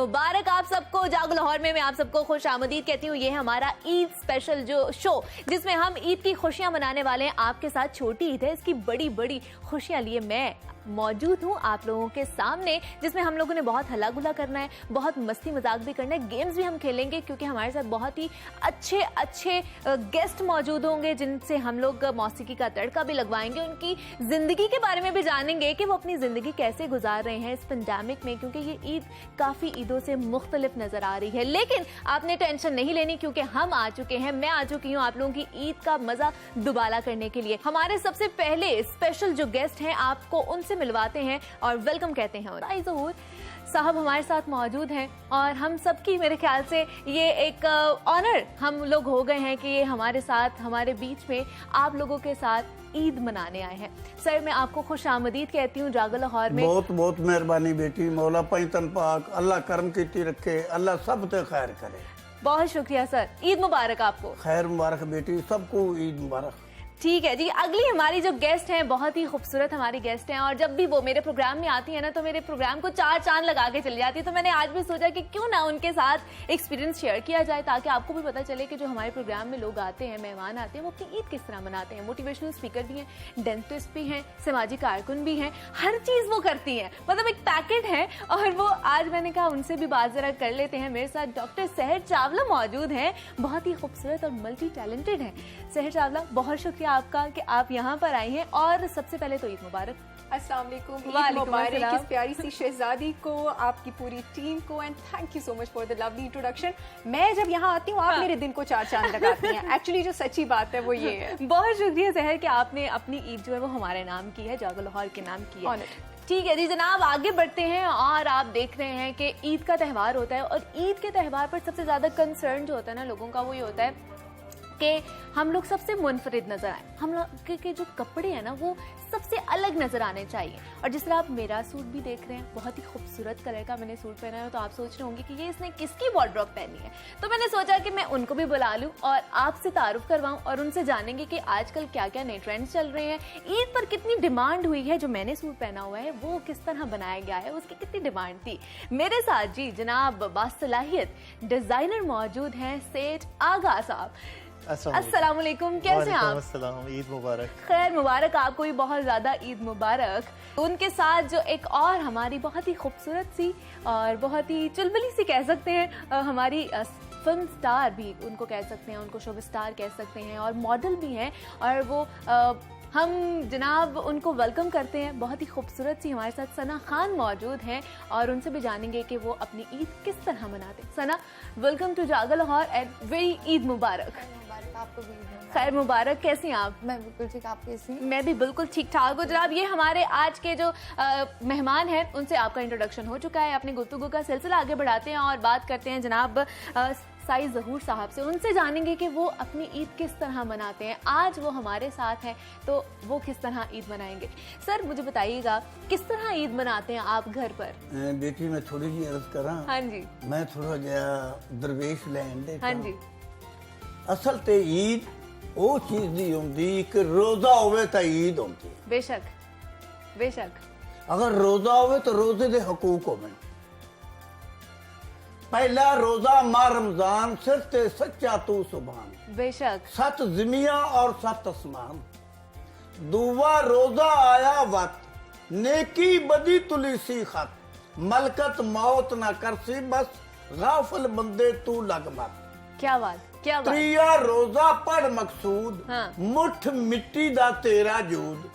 मुबारक आप सबको। जागो लाहौर में मैं आप सबको खुश आमदीद कहती हूँ। ये है हमारा ईद स्पेशल जो शो, जिसमें हम ईद की खुशियां मनाने वाले हैं आपके साथ। छोटी ईद है, इसकी बड़ी बड़ी खुशियां लिए मैं मौजूद हूँ आप लोगों के सामने, जिसमें हम लोगों ने बहुत हल्ला गुल्ला करना है, बहुत मस्ती मजाक भी करना है, गेम्स भी हम खेलेंगे, क्योंकि हमारे साथ बहुत ही अच्छे अच्छे गेस्ट मौजूद होंगे जिनसे हम लोग मौसीकी का तड़का भी लगवाएंगे। उनकी जिंदगी के बारे में भी जानेंगे कि वो अपनी जिंदगी कैसे गुजार रहे हैं इस पेंडेमिक में, क्योंकि ये ईद काफी ईदों से मुख्तलिफ नजर आ रही है। लेकिन आपने टेंशन नहीं लेनी, क्योंकि हम आ चुके हैं, मैं आ चुकी हूँ आप लोगों की ईद का मजा दुबाला करने के लिए। हमारे सबसे पहले स्पेशल जो गेस्ट हैं आपको उनसे मिलवाते हैं और वेलकम कहते हैं। साईद ज़हूर साहब हमारे साथ मौजूद हैं और हम सबकी मेरे ख्याल से ये एक ऑनर हम लोग हो गए हैं कि ये हमारे साथ हमारे बीच में आप लोगों के साथ ईद मनाने आए हैं। सर मैं आपको खुश आमदीद कहती हूँ जागो लाहौर में। बहुत बहुत मेहरबानी बेटी, मौला पैतन पाक अल्लाह करम कीती रखे, अल्लाह सब ते खैर करे। बहुत शुक्रिया सर, ईद मुबारक आपको। खैर मुबारक बेटी, सबको ईद मुबारक। ठीक है जी। अगली हमारी जो गेस्ट हैं बहुत ही खूबसूरत हमारी गेस्ट हैं, और जब भी वो मेरे प्रोग्राम में आती है ना तो मेरे प्रोग्राम को चार चांद लगा के चली जाती है। तो मैंने आज भी सोचा कि क्यों ना उनके साथ एक्सपीरियंस शेयर किया जाए, ताकि आपको भी पता चले कि जो हमारे प्रोग्राम में लोग आते हैं, मेहमान आते हैं, वो अपनी ईद किस तरह मनाते हैं। मोटिवेशनल स्पीकर भी हैं, डेंटिस्ट भी हैं, सामाजिक कारकुन भी हैं, हर चीज वो करती हैं, मतलब एक पैकेट है। और वो आज मैंने कहा उनसे भी बात जरा कर लेते हैं। मेरे साथ डॉक्टर सहर चावला मौजूद हैं, बहुत ही खूबसूरत और मल्टी टैलेंटेड हैं। सहर चावला बहुत शुक्रिया आपका कि आप यहाँ पर आई हैं, और सबसे पहले तो ईद मुबारक। अस्सलाम वालेकुम, मुबारक इस प्यारी सी शहजादी को, आपकी पूरी टीम को, and thank you so much for the lovely introduction. मैं जब यहाँ आती हूँ आप मेरे दिन को चार चांद लगाती हैं। एक्चुअली जो सच्ची बात है वो ये है। बहुत शुक्रिया सहर कि आपने अपनी ईद जो है वो हमारे नाम की है, जागो लाहौर के नाम की है। ठीक है जी जनाब, आगे बढ़ते हैं। और आप देख रहे हैं कि ईद का त्यौहार होता है, और ईद के त्यौहार पर सबसे ज्यादा कंसर्न जो होता है ना लोगों का, वो ये होता है कि हम लोग सबसे मुनफरिद नजर आए, हम लोग के जो कपड़े हैं ना वो सबसे अलग नजर आने चाहिए। और जिस तरह आप मेरा सूट भी देख रहे हैं, बहुत ही खूबसूरत कलर का मैंने सूट पहना है, तो आप सोच रहे होंगे कि ये इसने किसकी वार्डरोब पहनी है। तो मैंने सोचा कि मैं उनको भी बुला लूं और आपसे तारुफ करवाऊं, और उनसे जानेंगे कि आजकल क्या क्या नए ट्रेंड्स चल रहे हैं, ईद पर कितनी डिमांड हुई है। जो मैंने सूट पहना हुआ है वो किस तरह बनाया गया है, उसकी कितनी डिमांड थी। मेरे साथ जी जनाब बासलाहियत डिजाइनर मौजूद हैं, सेठ आगा साहब। अस्सलाम वालेकुम, कैसे हैं आप? अस्सलाम, ईद मुबारक। खैर मुबारक आपको भी, बहुत ज्यादा ईद मुबारक। उनके साथ जो एक और हमारी बहुत ही खूबसूरत सी और बहुत ही चुलबुली सी कह सकते हैं हमारी फिल्म स्टार भी उनको कह सकते हैं, उनको शोबा स्टार कह सकते हैं, और मॉडल भी हैं, और वो हम जनाब उनको वेलकम करते हैं। बहुत ही खूबसूरत सी हमारे साथ सना खान मौजूद हैं, और उनसे भी जानेंगे कि वो अपनी ईद किस तरह मनाते हैं। सना, welcome to Jaago Lahore and very ईद मुबारक। आपको भी खैर मुबारक, कैसी हैं आप? मैं बिल्कुल ठीक, आप कैसी? मैं भी बिल्कुल ठीक ठाक हूँ जनाब। ये हमारे आज के जो मेहमान हैं उनसे आपका इंट्रोडक्शन हो चुका है। अपनी गुफ्तगू का सिलसिला आगे बढ़ाते हैं और बात करते हैं जनाब साईद ज़हूर साहब से। उनसे जानेंगे कि वो अपनी ईद किस तरह मनाते हैं। आज वो हमारे साथ हैं तो वो किस तरह ईद मनाएंगे। सर मुझे बताइएगा किस तरह ईद मनाते हैं आप घर पर? बेटी मैं थोड़ी जी अर्ज करा। हाँ जी। मैं थोड़ा जहा दरवेश लैन दे। हाँ जी। असल ते ईद वो चीज नहीं होती कि रोजा होवे तो ईद होती है। बेशक बेशक। अगर रोजा होवे तो रोजे दे हकूक होवे। पहला रोजा माह रमजान, सिर ते सच्चा तू सुभान। बेशक। 7 ज़िमियां और 7 आसमान। दूवा रोजा आया वक्त, नेकी बदी तुली सी खत, मलकत मौत ना करसी बस, गाफिल बंदे तू लग मत। क्या बात, क्या बात। त्रिया रोजा पढ़ मकसूद, हाँ। मुठ मिट्टी दा तेरा जूद,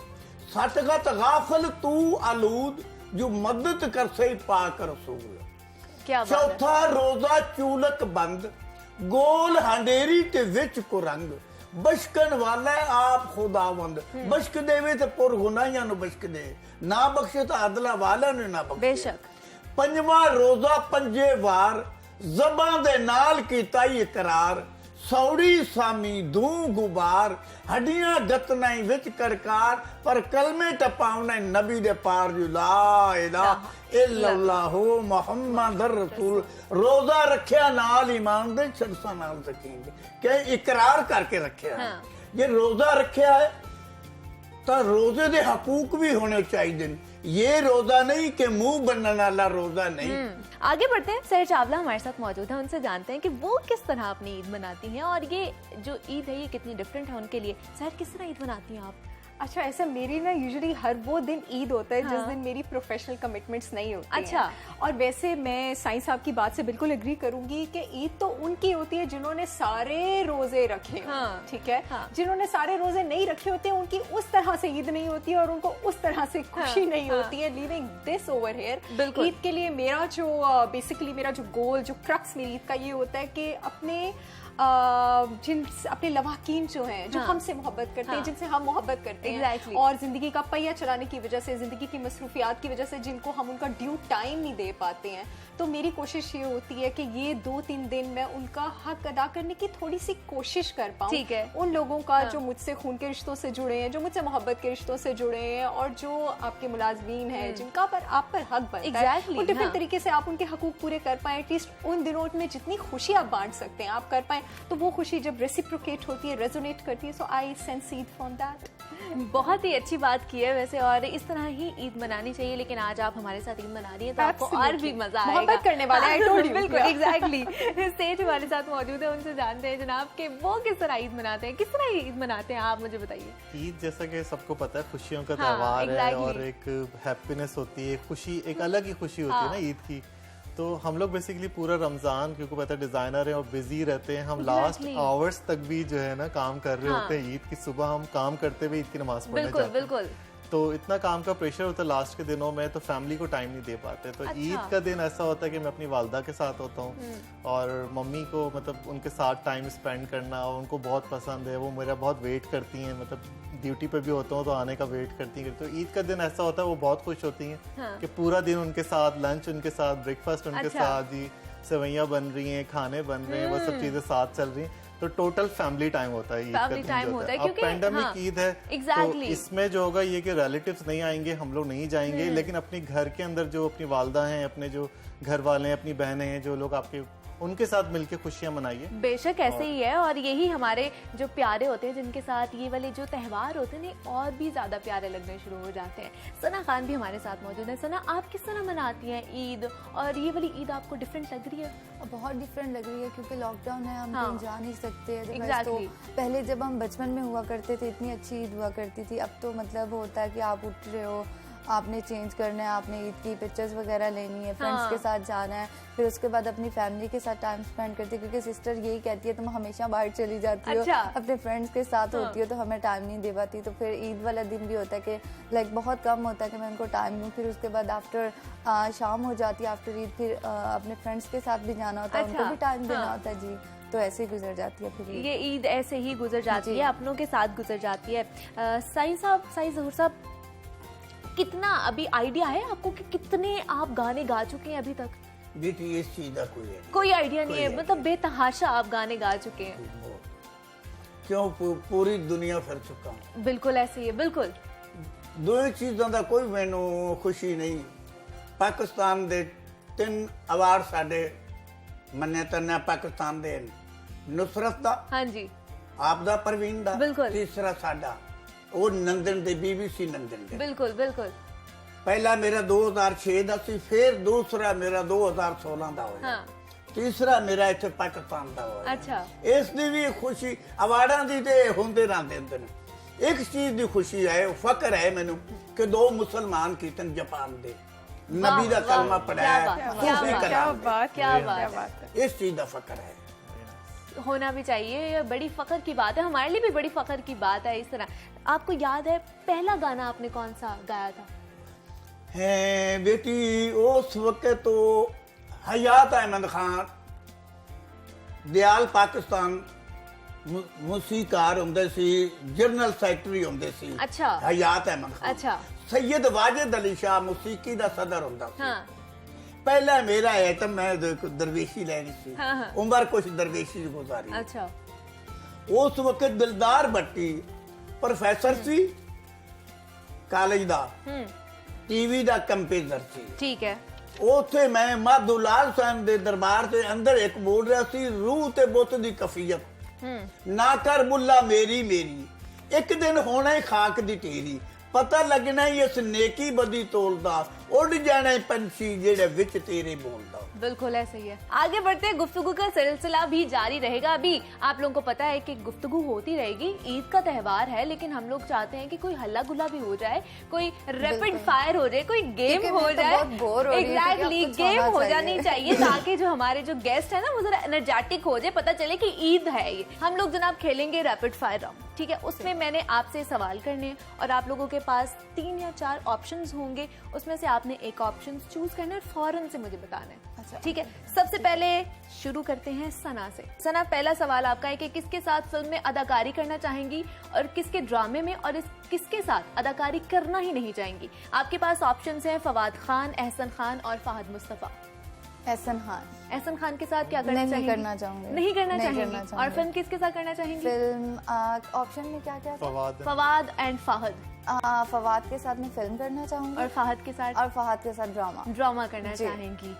सटगत गाफिल तू आलूद, जो मदद कर से पाक रसूल। क्या बात। चौथा रोजा चूलक बंद, गोल हंडेरी ते विच कुरंग, बशकन वाला आप खुदावंद। बशक देवे ते पुर गुनाहियां नु बशक दे, ना बख्शे तो अदला वाला ने ना बख्शे। बेशक। पंजवा रोजा पंजे वार, ज़बां दे नाल कीता इकरार, सौड़ी सामी दूं गुबार, हड्डियां गतना विच करकार, पर कलमे टपाउना नबी दे पार जो ला इलाहा इल्लल्लाहु मुहम्मद रसूल। रोजा रखिया नाल ईमान दे, शख्सां नाल यकीन दे, कि इकरार करके रखिया। हाँ। जे रोजा रखिया है तो रोजे दे हकूक भी होने चाहिए। ये रोजा नहीं कि मुंह बनने वाला रोजा नहीं। आगे बढ़ते हैं। सर चावला हमारे साथ मौजूद है, उनसे जानते हैं कि वो किस तरह अपनी ईद मनाती हैं और ये जो ईद है ये कितनी डिफरेंट है उनके लिए। सर किस तरह ईद मनाती हैं आप? अच्छा, ऐसा मेरी ना यूजुअली हर वो दिन ईद होता है जिस हाँ। दिन मेरी प्रोफेशनल कमिटमेंट्स नहीं होती अच्छा। हैं। और वैसे मैं साईं साहब की बात से बिल्कुल एग्री करूंगी कि ईद तो उनकी होती है जिन्होंने सारे रोजे रखे हों, हाँ। ठीक है। हाँ। जिन्होंने सारे रोजे नहीं रखे होते उनकी उस तरह से ईद नहीं होती है और उनको उस तरह से खुशी हाँ। नहीं हाँ। होती है। लीविंग दिस ओवर हियर, बिल्कुल। ईद के लिए मेरा जो बेसिकली मेरा जो गोल, जो क्रक्स मेरी ईद का ये होता है कि अपने अपने लवाकीन जो हैं, जो हाँ। हमसे मोहब्बत करते हैं, हाँ। जिनसे हम मोहब्बत करते हैं Exactly. और जिंदगी का पहिया चलाने की वजह से, जिंदगी की मसरूफियात की वजह से जिनको हम उनका ड्यू टाइम नहीं दे पाते हैं, तो मेरी कोशिश ये होती है कि ये 2-3 दिन मैं उनका हक अदा करने की थोड़ी सी कोशिश कर पाऊँ। ठीक है। उन लोगों का हाँ। जो मुझसे खून के रिश्तों से जुड़े हैं, जो मुझसे मोहब्बत के रिश्तों से जुड़े हैं और जो आपके मुलाजमीन हैं जिनका पर आप पर हक बनता है, Exactly, वो डिफरेंट हाँ। तरीके से आप उनके हकूक पूरे कर पाएं। एटलीस्ट उन दिनों में जितनी खुशी आप बांट सकते हैं आप कर पाएं, तो वो खुशी जब रेसिप्रोकेट होती है, रेजोनेट करती है, so I sense it from that. बहुत ही अच्छी बात की है वैसे, और इस तरह ही ईद मनानी चाहिए। लेकिन आज आप हमारे साथ ईद मना रही हैं तो आपको और Absolutely. भी मजा आएगा। मोहब्बत करने वाले, I told you. बिल्कुल, एग्जैक्टली। सेठ हमारे साथ मौजूद है, उनसे जानते हैं जनाब कि वो किस तरह ईद मनाते हैं। किस तरह ईद मनाते हैं आप मुझे बताइए। ईद जैसा कि सबको पता है खुशियों का हाँ, त्योहार है exactly. और एक हैप्पीनेस होती है, खुशी एक अलग ही खुशी होती है हाँ। ना ईद की। तो हम लोग बेसिकली पूरा रमजान, क्योंकि पता है डिजाइनर हैं और बिजी रहते हैं, हम लास्ट Exactly. आवर्स तक भी जो है ना काम कर रहे हाँ। होते हैं। ईद की सुबह हम काम करते हुए ईद की नमाज पढ़ने बिल्कुल जाते हैं। बिल्कुल। तो इतना काम का प्रेशर होता है लास्ट के दिनों में, तो फैमिली को टाइम नहीं दे पाते। तो अच्छा। ईद का दिन ऐसा होता है कि मैं अपनी वालदा के साथ होता हूँ और मम्मी को मतलब उनके साथ टाइम स्पेंड करना उनको बहुत पसंद है। वो मेरा बहुत वेट करती हैं, मतलब ड्यूटी पे भी होता हूँ तो आने का वेट करती हैं। तो ईद का दिन ऐसा होता है वो बहुत खुश होती हैं हाँ। कि पूरा दिन उनके साथ, लंच उनके साथ, ब्रेकफास्ट उनके अच्छा। साथ, जी सेवैयाँ बन रही हैं, खाने बन रहे हैं, वो सब चीजें साथ चल रही हैं। तो टोटल फैमिली टाइम होता है ईद का Family दिन time जो होता है, अब क्योंकि पैंडेमिक हाँ, ईद है exactly. तो इसमें जो होगा ये कि रिलेटिव्स नहीं आएंगे, हम लोग नहीं जाएंगे, लेकिन अपने घर के अंदर जो अपनी वालदा हैं, अपने जो घर वाले हैं, अपनी बहनें हैं, जो लोग आपके, उनके साथ मिलके खुशियां मनाइए। बेशक ऐसे ही है, और यही हमारे जो प्यारे होते हैं जिनके साथ ये वाले जो त्यौहार होते हैं ना और भी ज्यादा प्यारे लगने शुरू हो जाते हैं। सना खान भी हमारे साथ मौजूद है। सना, आप किस तरह मनाती हैं ईद, और ये वाली ईद आपको डिफरेंट लग रही है? बहुत डिफरेंट लग रही है क्योंकि लॉकडाउन है, हम हाँ। कहीं जा नहीं सकते। Otherwise Exactly. तो पहले जब हम बचपन में हुआ करते थे इतनी अच्छी ईद हुआ करती थी। अब तो मतलब होता है कि आप उठ रहे हो, आपने चेंज करना है, आपने ईद की पिक्चर्स वगैरह लेनी है, फ्रेंड्स हाँ। के साथ जाना है, फिर उसके बाद अपनी फैमिली के साथ टाइम स्पेंड करते हैं क्योंकि सिस्टर यही कहती है तुम हमेशा बाहर चली जाती हो, अच्छा। अपने फ्रेंड्स के साथ हाँ। होती हो तो हमें टाइम नहीं दे पाती। तो फिर ईद वाला दिन भी होता है कि लाइक बहुत कम होता है कि मैं उनको टाइम दूँ। फिर उसके बाद आफ्टर शाम हो जाती है, आफ्टर ईद फिर अपने फ्रेंड्स के साथ भी जाना होता है, अच्छा। उनको भी टाइम देना हाँ। होता है जी। तो ऐसे ही गुजर जाती है फिर ईद। ये ईद ऐसे ही गुजर जाती जी। है, अपनों के साथ गुजर जाती है। साईं साहब, साईं ज़हूर साहब, कितना अभी आइडिया है आपको कि कितने आप गाने गा चुके हैं अभी तक? बेटी इस चीज का कोई है कोई आइडिया नहीं है, कोई मतलब बेतहाशा आप गाने गा चुके हैं। नहीं। क्यों पूरी दुनिया फिर चुका हूं। बिल्कुल ऐसे ही है, बिल्कुल। दो चीज़ों का कोई मैनू खुशी नहीं। पाकिस्तान दे 3 अवार्ड साडे मन्ने तन्ने पाकिस्तान दे, नुसरत दा, हाँ जी, आपदा परवीन दा, बिल्कुल। तीसरा साडा ਉਹ ਨੰਦਨ ਦੇ BBC ਨੰਦਨ ਦੇ। बिल्कुल बिल्कुल। ਪਹਿਲਾ ਮੇਰਾ 2006 ਦਾ ਸੀ, ਫਿਰ ਦੂਸਰਾ ਮੇਰਾ 2016 ਦਾ ਹੋਇਆ, हाँ, ਤੀਸਰਾ ਮੇਰਾ ਇੱਥੇ ਪਾਕਿਸਤਾਨ ਦਾ ਹੋਇਆ। अच्छा। ਇਸ ਦੀ ਵੀ ਖੁਸ਼ੀ ਅਵਾਰਡਾਂ ਦੀ ਤੇ ਹੁੰਦੇ ਰਹਿੰਦੇ ਹੁੰਦੇ ਨੇ। ਇੱਕ ਚੀਜ਼ ਦੀ ਖੁਸ਼ੀ ਹੈ, ਫਕਰ ਹੈ ਮੈਨੂੰ ਕਿ 2 ਮੁਸਲਮਾਨ ਕੀਰਤਨ ਜਾਪਾਨ ਦੇ ਨਬੀ ਦਾ वाह, ਕਲਮਾ क्या ਪੜਾਇਆ, बात, क्या ਖੁਸ਼ੀ बात, कलाम क्या बात, क्या क्या बात बात है। ਇਸ ਚੀਜ਼ ਦਾ ਫਕਰ ਹੈ। होना भी चाहिए, ये बड़ी फख्र की बात है, हमारे लिए भी बड़ी फख्र की बात है। इस तरह आपको याद है पहला गाना आपने कौन सा गाया था? है बेटी उस वक्त तो हयात अहमद खान दयाल पाकिस्तान मूसीकार ਹੁੰਦੇ ਸੀ, ਜਨਰਲ ਸੈਕਟਰੀ ਹੁੰਦੇ ਸੀ। अच्छा। हयात अहमद खान। अच्छा। सैयद वाजिद अली शाह मूसीकी ਦਾ सदर ਹੁੰਦਾ ਸੀ। हाँ, पहला मेरा है तो मैं दरवेशी लेनी सी। हाँ, हाँ। उम्र कुछ दरवेशी च गुजारी। अच्छा। उस वक्त दिलदार भट्टी प्रोफेसर सी कॉलेज दा, टीवी दा कंपेजर सी। ठीक है। ਉੱਥੇ ਮੈਂ ਮਾਧੂਲਾਲ ਸਾਹਿਬ ਦੇ ਦਰਬਾਰ ਦੇ ਅੰਦਰ ਇੱਕ ਬੋਲ ਰਿਹਾ ਸੀ, ਰੂਹ ਤੇ ਬੁੱਤ ਦੀ ਕਫੀਅਤ ਨਾ ਕਰ ਬੁੱਲਾ ਮੇਰੀ ਮੇਰੀ, ਇੱਕ ਦਿਨ ਹੋਣਾ ਹੀ ਖਾਕ ਦੀ ਢੇਰੀ, पता लगना ही इस नेकी बदी तोलदा उड़ जाने पंछी जेड़े विच तेरे बोलदा। बिल्कुल ऐसे ही है। आगे बढ़ते हैं, गुफ्तगू का सिलसिला भी जारी रहेगा। अभी आप लोगों को पता है कि गुफ्तगू होती रहेगी, ईद का त्योहार है, लेकिन हम लोग चाहते हैं कि कोई हल्ला गुल्ला भी हो जाए, कोई रैपिड फायर हो जाए, कोई गेम हो जाए। एग्जैक्टली, गेम हो जानी चाहिए ताकि जो हमारे जो गेस्ट है ना वो जरा एनर्जेटिक हो जाए, पता चले कि ईद है ये। हम लोग जनाब खेलेंगे रैपिड फायर राउंड, ठीक है। उसमें मैंने आपसे सवाल करने हैं और आप लोगों के पास 3 या 4 ऑप्शंस होंगे, उसमें से आपने एक ऑप्शन चूज करना है, फौरन से मुझे बताना है। अच्छा, ठीक है। सबसे पहले शुरू करते हैं सना से। सना, पहला सवाल आपका है कि किसके साथ फिल्म में अदाकारी करना चाहेंगी और किसके ड्रामे में, और किसके साथ अदाकारी करना ही नहीं चाहेंगी। आपके पास ऑप्शंस हैं फवाद खान, एहसन खान और फाहद मुस्तफा। एहसन खान। एहसन खान के साथ क्या करना चाहेंगी? करना चाहूंगी। नहीं करना चाहेंगी। और फिल्म किसके साथ करना चाहेंगी? फिल्म ऑप्शन में क्या क्या था? फवाद एंड फाहद। फवाद के साथ मैं फिल्म करना चाहूंगी और फाहद के साथ ड्रामा करना चाहेंगी।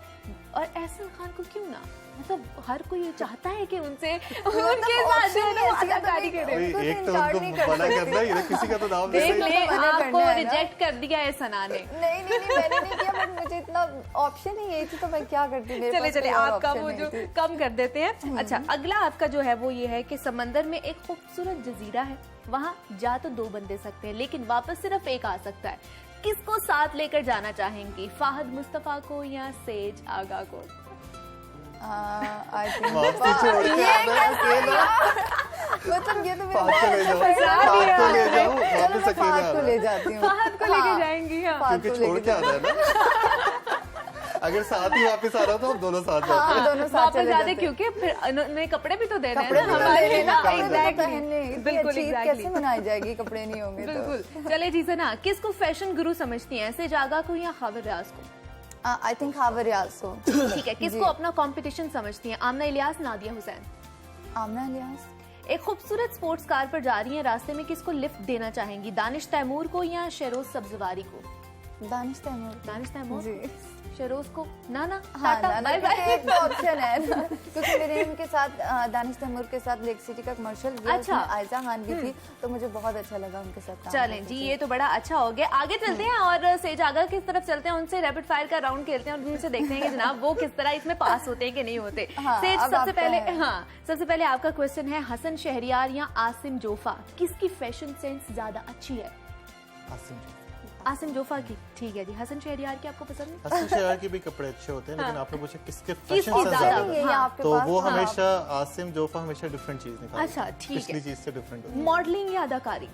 और एहसन खान को क्यों ना, मतलब हर कोई ये चाहता है कि उनसे उनके साथ जो है वो अदाकारी करे। एक तो उनको बड़ा करना है, किसी का तो नाम देख ले, आपको रिजेक्ट कर दिया है सना ने। नहीं मैंने नहीं किया, बट मुझे इतना ऑप्शन ही यही थी तो मैं क्या करती। चले आपका वो जो कम कर देते हैं। अच्छा, अगला आपका जो है वो ये है कि समंदर में एक खूबसूरत जजीरा है, वहाँ जा तो 2 बंदे सकते हैं लेकिन वापस सिर्फ एक आ सकता है। किसको साथ लेकर जाना चाहेंगी, फाहद मुस्तफा को या सेज आगा को? मतलब ये तो ले जाती हूँ, फाहद को लेके जाएंगी। क्योंकि छोड़ के आना है ना। अगर साथ ही वापस आ रहा तो हम दोनों साथ जाते हैं। दोनों साथ वापस जाते क्योंकि फिर उन्हें कपड़े भी तो देने हैं बिल्कुल। कैसे मनाई जाएगी, कपड़े नहीं होंगे तो। बिल्कुल। चले जी सना, किसको फैशन गुरु समझती हैं, सेज आगा को या खावर रियाज को? आई थिंक खावर रियाज को। ठीक है। किसको अपना कंपटीशन समझती हैं, आमना इलियास, नादिया हुसैन? आमना इलियास। एक खूबसूरत स्पोर्ट्स कार पर जा रही हैं, रास्ते में किसको लिफ्ट देना चाहेंगी, दानिश तैमूर को या शेरोज सब्जवारी को? दानिश तैमूर। दानिश तैमूर जी। शेरोज को नाना हाँ, टाटा बाय बाय। एक तो ऑप्शन है ना, क्योंकि मेरे उनके साथ दानिश तैमूर के साथ लेक सिटी का कमर्शियल, अच्छा, आयजा खान भी थी, तो मुझे बहुत अच्छा लगा उनके साथ। चलें जी, ये तो बड़ा अच्छा हो गया। आगे चलते हैं और सेज आगा की तरफ चलते हैं, उनसे रैपिड फायर का राउंड खेलते हैं और उनसे देखते हैं कि जनाब वो किस तरह इसमें पास होते हैं कि नहीं होते। सेज, सबसे पहले आपका क्वेश्चन है, हसन शहरियार या आसिम जोफा, किसकी फैशन सेंस ज्यादा अच्छी है? आसिम जोफा की। ठीक है जी। हसन शहरियार की आपको पसंद है? हसन शहरियार के भी कपड़े अच्छे होते हैं, लेकिन आपने पूछा किसके फैशन किसकी से ज्यादा? ज्यादा, तो वो हमेशा आसिम जोफा हमेशा डिफरेंट चीज निकालता है। अच्छा, ठीक है। पिछली चीज से डिफरेंट होती है। मॉडलिंग या अदाकारी?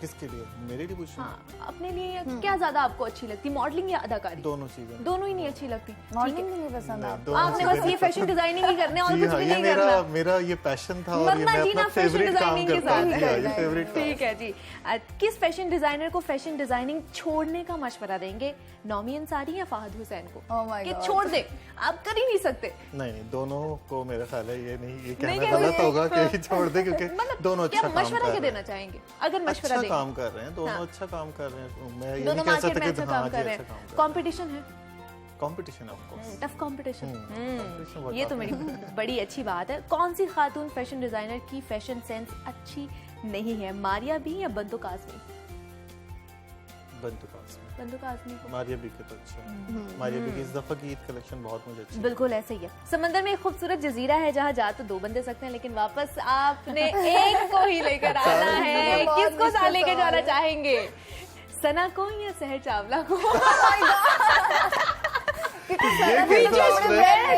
किसके लिए? मेरे लिए पूछ रहे हैं? हाँ, अपने लिए क्या ज्यादा आपको अच्छी लगती, मॉडलिंग या अदाकारी? दोनों चीजें। दोनों ही नहीं अच्छी लगती। मॉडलिंग नहीं पसंद आपको? आपने बस ये फैशन डिजाइनिंग ही करने और कुछ भी नहीं करना। मेरा ये पैशन था और ये मरना मैं जीना अपना फैशन फेवरेट काम डिजाइनिंग के करता हूँ। साथ ये फेवरेट काम। ठीक है जी। किस फैशन डिजाइनर को फैशन डिजाइनिंग छोड़ने का मशवरा देंगे, नौमी अंसारी या फाहद हुसैन को? Oh my कि God. छोड़ दे, आप कर ही नहीं सकते। नहीं, दोनों को मेरा ख्याल है ये नहीं कहना गलत होगा कि छोड़ दे, क्योंकि दोनों अच्छा काम कर मशवरा रहे क्या हैं। देना चाहेंगे अगर मशवरा अच्छा देंगे? काम कर रहे हैं दोनों, अच्छा काम कर रहे हैं। मैं ये दोनों नहीं कह मार्केट सकता में कि अच्छा हाँ काम जी कर रहे अच्छा काम हैं। कर रहे हैं। कंपटीशन है, competition of course. Tough competition. competition बहुत ये तो tough मेरी बड़ी अच्छी बात है। कौन सी खातून फैशन डिजाइनर की फैशन सेंस अच्छी नहीं है, मारिया बी या बंदो काज़मी? बंदो काज़मी। बंदो काज़मी को। मारिया बी के तो अच्छा है। मारिया बी की इस दफा की ईद कलेक्शन बहुत मुझे अच्छी बिल्कुल ऐसे ही है। समंदर में एक खूबसूरत जजीरा है जहाँ जा तो 2 बंदे सकते हैं, लेकिन वापस आपने एक को ही लेकर आना है। किसको साथ लेकर जाना चाहेंगे, सना को या सहर चावला को?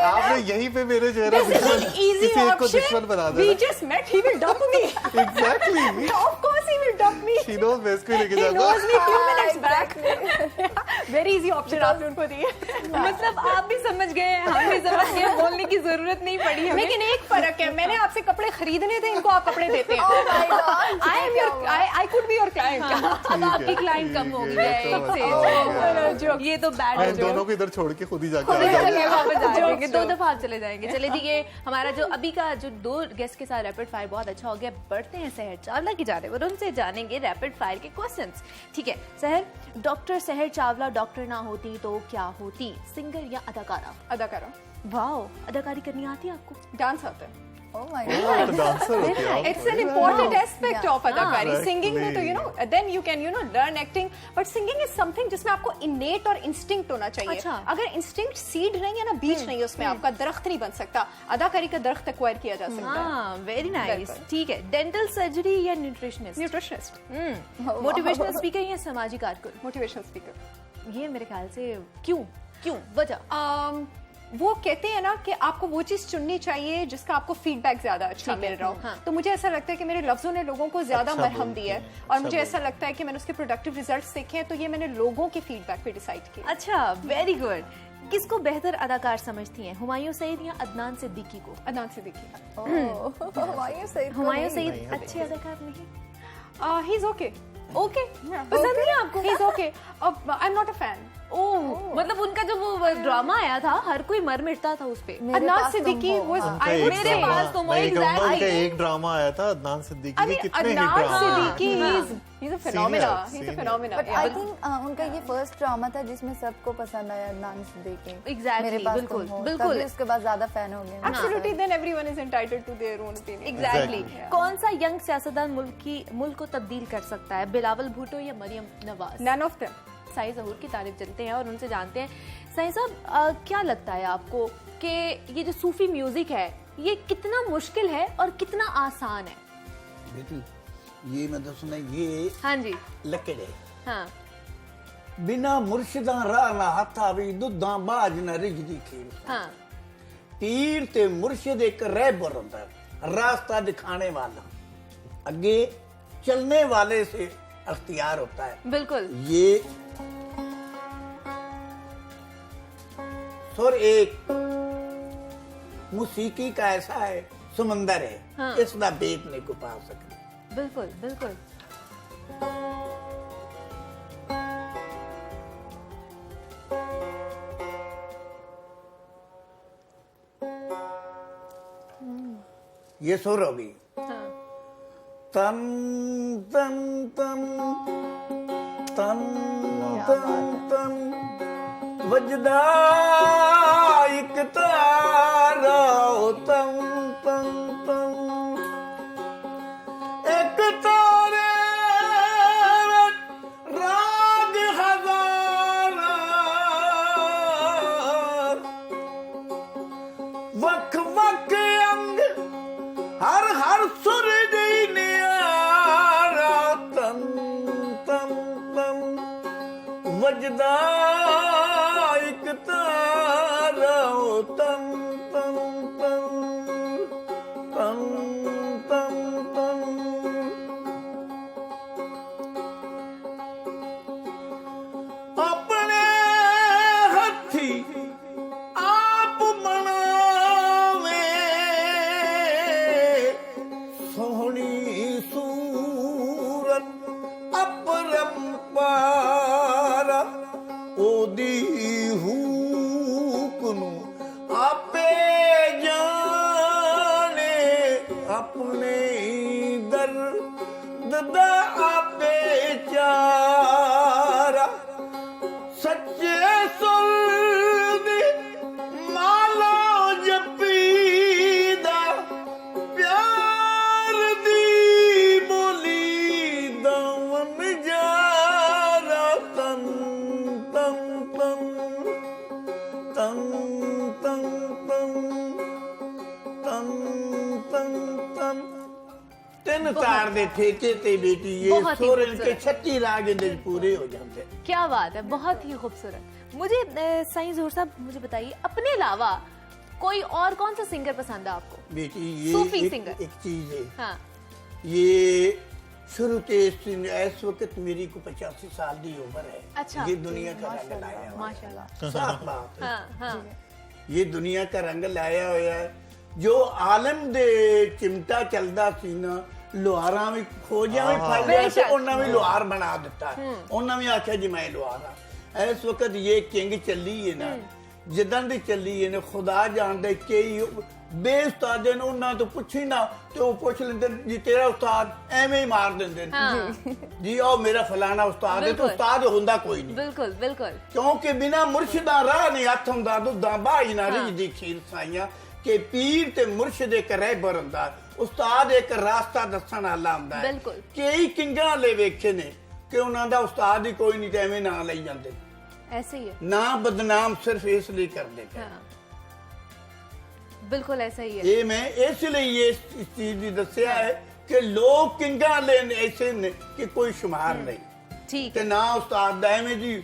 आपने यहीं पे मेरे चेहरे easy किसी एक को option. दुश्मन बना We देना। just met, he will dump me. Exactly. Of course he will dump me. She knows मैं इसको ही लेके He जाऊंगा। knows me few minutes back. Very easy option आपने उनको दी है। मतलब आप भी समझ गए, हम भी समझ गए, बोलने की जरूरत नहीं पड़ी हमें। लेकिन एक फर्क है, मैंने आपसे कपड़े खरीदने थे, इनको आप कपड़े देते हैं। Oh my God, I could be your client. अब आपकी क्लाइंट कम हो गई है। ये तो बैड मैं है जो। दोनों को इधर छोड़ के खुद ही जाके आ जाऊंगा। वापस आ जाएंगे, 2 दफा आप चले जाएंगे। चले जी, ये हमारा जो अभी का जो 2 गेस्ट के साथ रैपिड फायर बहुत अच्छा हो गया। बढ़ते हैं सहर चावला की जाने पर, उनसे जानेंगे रैपिड फायर के क्वेश्चंस। ठीक है सहर, डॉक्टर सहर चावला डॉक्टर ना होती तो क्या होती, सिंगर या अदाकारा? अदाकारा। वाओ, अदाकारी करनी आती है आपको? डांस आता है। Oh my तो God. डांसर होती है आप। It's an important aspect of अदाकारी. Exactly. Singing में तो then you can learn acting, but singing is something जिसमें आपको innate और instinct होना चाहिए. अच्छा. अगर instinct seed नहीं है ना, बीज नहीं है उसमें, आपका दरख्त नहीं बन सकता. अदाकारी का दरख्त एक्वायर किया जा सकता है. हाँ, वेरी नाइस. बिल्कुल. ठीक है, डेंटल सर्जरी या न्यूट्रिशनिस्ट? Nutritionist, मोटिवेशनल स्पीकर या सामाजिक कारकुन? motivational speaker. ये मेरे ख्याल से क्यों वजह? वो कहते हैं ना कि आपको वो चीज चुननी चाहिए जिसका आपको फीडबैक ज्यादा अच्छा मिल रहा हो. हाँ. तो मुझे ऐसा लगता है कि मेरे लफ्जों ने लोगों को ज्यादा अच्छा मरहम बोलते दी है, हैं, और अच्छा मुझे ऐसा लगता है कि मैंने उसके प्रोडक्टिव रिजल्ट्स देखे हैं, तो ये मैंने लोगों के फीडबैक पे डिसाइड किया. अच्छा, वेरी गुड. किसको बेहतर अदाकार समझती हैं, हुमायूं सईद या अदनान सिद्दीकी को? अदनान सिद्दीकी. हुमायूं सईद को हुमायूं नहीं। सईद अच्छे अदाकार नहीं? ही इज ओके. ओके, पसंद नहीं आपको? He is okay. I am not a fan. Oh, मतलब उनका जो वो ड्रामा आया था, हर कोई मर मिटता था उस पे. मेरे अदनान पास तुम सिद्दीकी हो। was उनका I एक would मेरे say ड्रामा- पास तो वो मैं कहूंगा exactly- उनका एक ड्रामा आया था अदनान सिद्दीकी के, कितने हिट अदनान ड्रामा सिद्दीकी हैं। he's a phenomena. He's a Senior. phenomena. But I think उनका ये फर्स्ट ड्रामा था जिसमें सबको पसंद आया, अदनान सिद्दीकी. Exactly, मेरे पास बिल्कुल, तुम हो. बिल्कुल. तभी उसके बाद ज्यादा फैन हो गए. Absolutely, then everyone is entitled to their own opinion. Exactly. Yeah. कौन सा यंग सियासतदान मुल्क को तब्दील कर सकता है, बिलावल भुट्टो या Maryam Nawaz? None of them. Sai ज़हूर की तारीफ जनते हैं और उनसे जानते हैं. साई साहब, क्या लगता है आपको कि ये जो सूफी म्यूजिक है, ये कितना मुश्किल है और कितना आसान है? बेटी ये मैं दसना, ये हाँ जी. लकड़ है, हाँ. बिना मुर्शिदा राह ना हथा भी दुधा बाज न रिजदी खीर. हाँ. पीर ते मुर्शिद एक रहबर होता है, रास्ता दिखाने वाला, आगे चलने वाले से अख्तियार होता है. बिल्कुल. ये सुर एक मौसीकी का ऐसा है समंदर है, हाँ. इसका बेत नहीं को पा सकते. बिल्कुल बिल्कुल. ये सुर होगी. हाँ. तन तन तन तन तन तन वजदा एक तारा तन तन तन एक तारे राग हजारा वख वख अंग हर हर सुर दी नियारा तन तन तन वजदा एक तारा तन तन तन तन तन तन अपने हथी आप मनावे सोहनी सूरत अपरंपारा ओदी हूक नू आपे जाने अपने दर्द दा आपे चारा सच्चे सुर दी माला जपीदा प्यार दी बोली दवन जारा तन तन तन तन तन तन तन तन तन. ਤਿੰਨ ਤਾਰ ਦੇ ਠੇਕੇ ਤੇ बेटी ये बहुत ही सोरन के खूबसूरत. 36 राग इनके पूरे हो जाते हैं. क्या बात है, बहुत ही खूबसूरत. मुझे साईं ज़हूर साहब, मुझे बताइए, अपने अलावा कोई और कौन सा सिंगर पसंद है आपको? बेटी ये सूफी एक, सिंगर. एक चीज है. हाँ. ये शुरू से इस वक्त मेरी को 85 साल की उम्र है. अच्छा. ये दुनिया का रंग लाया हुआ है. माशाल्लाह. साफ बात है. हाँ हाँ. ये दुनिया का रंग लाया होया है. जो आलम दे चिमटा चलदा सी ना, लोहारां भी खोजियां भी फड़ लिया बेशक. ते उन्हां भी लोहार बना दिता. उन्हां भी आख्या जी मैं लोहार हां. इस वक्त ये किंग चली है ना, जिदन दी चली है ना, खुदा जानदे कई बेउस्तादे ने उन्हां तो पुछी ना ते वो पुछ लेंदे जी तेरा उस्ताद, एवें ही मार देंदे ने. हाँ. जी ओ मेरा फलाना उस्ताद है, तो बिल्कुल. उस्ताद हुंदा कोई नहीं. बिल्कुल बिल्कुल. क्योंकि बिना मुर्शिदा राह नहीं हथ हुंदा, दुधा बाई ना रिजदी खीर साइयां. ਕਿ ਪੀਰ ਤੇ ਮੁਰਸ਼ਿਦ ਇੱਕ ਰਹਿਬਰ ਹੁੰਦਾ, ਉਸਤਾਦ ਇੱਕ ਰਾਸਤਾ ਦੱਸਣ ਵਾਲਾ ਹੁੰਦਾ ਹੈ। ਬਿਲਕੁਲ। ਕਈ ਕਿੰਗਾਂ ਵਾਲੇ ਵੇਖੇ ਨੇ ਕਿ ਉਹਨਾਂ ਦਾ ਉਸਤਾਦ ਹੀ ਕੋਈ ਨਹੀਂ ਤੇ ਐਵੇਂ ਨਾਂ ਲਈ ਜਾਂਦੇ, ऐसे ही है। ਨਾ ਬਦਨਾਮ ਸਿਰਫ ਇਸ ਲਈ ਕਰਦੇ ਪਏ। हाँ, बिल्कुल ऐसा ही है। ਇਹ ਮੈਂ ਇਸ ਲਈ ਇਸ ਚੀਜ਼ ਦੀ ਦੱਸਿਆ ਹੈ ਕਿ ਲੋਕ ਕਿੰਗਾਂ ਵਾਲੇ ਨੇ ਐਸੇ ਨੇ ਕਿ ਕੋਈ ਸ਼ੁਮਾਰ ਨਹੀਂ ठीक ਤੇ है। ਨਾ ਉਸਤਾਦ ਦਾ ਐਵੇਂ ਜੀ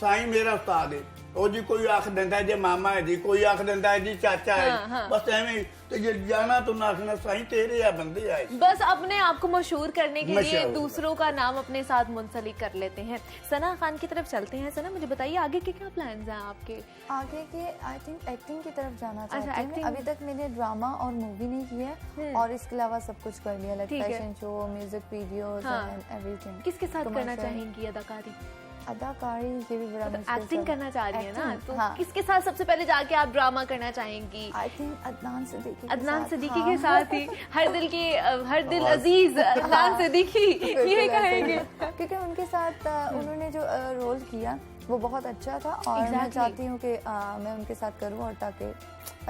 ਸਾਈਂ ਮੇਰਾ ਉਸਤਾਦ ਹੈ, ਉਹ ਜੀ ਕੋਈ ਆਖ ਦਿੰਦਾ ਜੇ ਮਾਮਾ ਹੈ ਜੀ, ਕੋਈ ਆਖ ਦਿੰਦਾ ਹੈ ਜੀ ਚਾਚਾ ਹੈ, हाँ, हाँ। बस ऐਵੇਂ ਤੇ ਜੇ ਜਾना तो ना आखना साईं तेरे या बंदे आए। बस अपने आप को मशहूर करने के लिए मशहूर। दूसरों का नाम अपने साथ मुंसलिक कर लेते हैं। सना खान की तरफ चलते हैं। सना, मुझे बताइए आगे के क्या प्लान्स हैं आपके? आगे के आई थिंक एक्टिंग की तरफ जाना अच्छा, चाहती हूँ। acting अभी तक मैंने ड्रामा और मूवी नहीं की है और इसके अलावा सब कुछ कर लिया, लाइक ठीक है। फैशन शो, म्यूजिक वीडियोस हाँ। And everything. किसके साथ करना चाहेंगी अदाकारी? अदाकारी ये भी बड़ा मुश्किल एक्टिंग था। करना चाह रही है ना, Acting, तो हाँ। किसके साथ सबसे पहले जाके आप ड्रामा करना चाहेंगी? आई थिंक अदनान सिद्दीकी के अदनान साथ, सिद्दीकी हाँ। के साथ ही हर दिल अजीज अदनान सिद्दीकी, बिल्कुल ये ऐसा ही कहेंगे। है। क्योंकि उनके साथ उन्होंने जो रोल किया वो बहुत अच्छा था और मैं Exactly. चाहती हूँ कि मैं उनके साथ करूँ और ताकि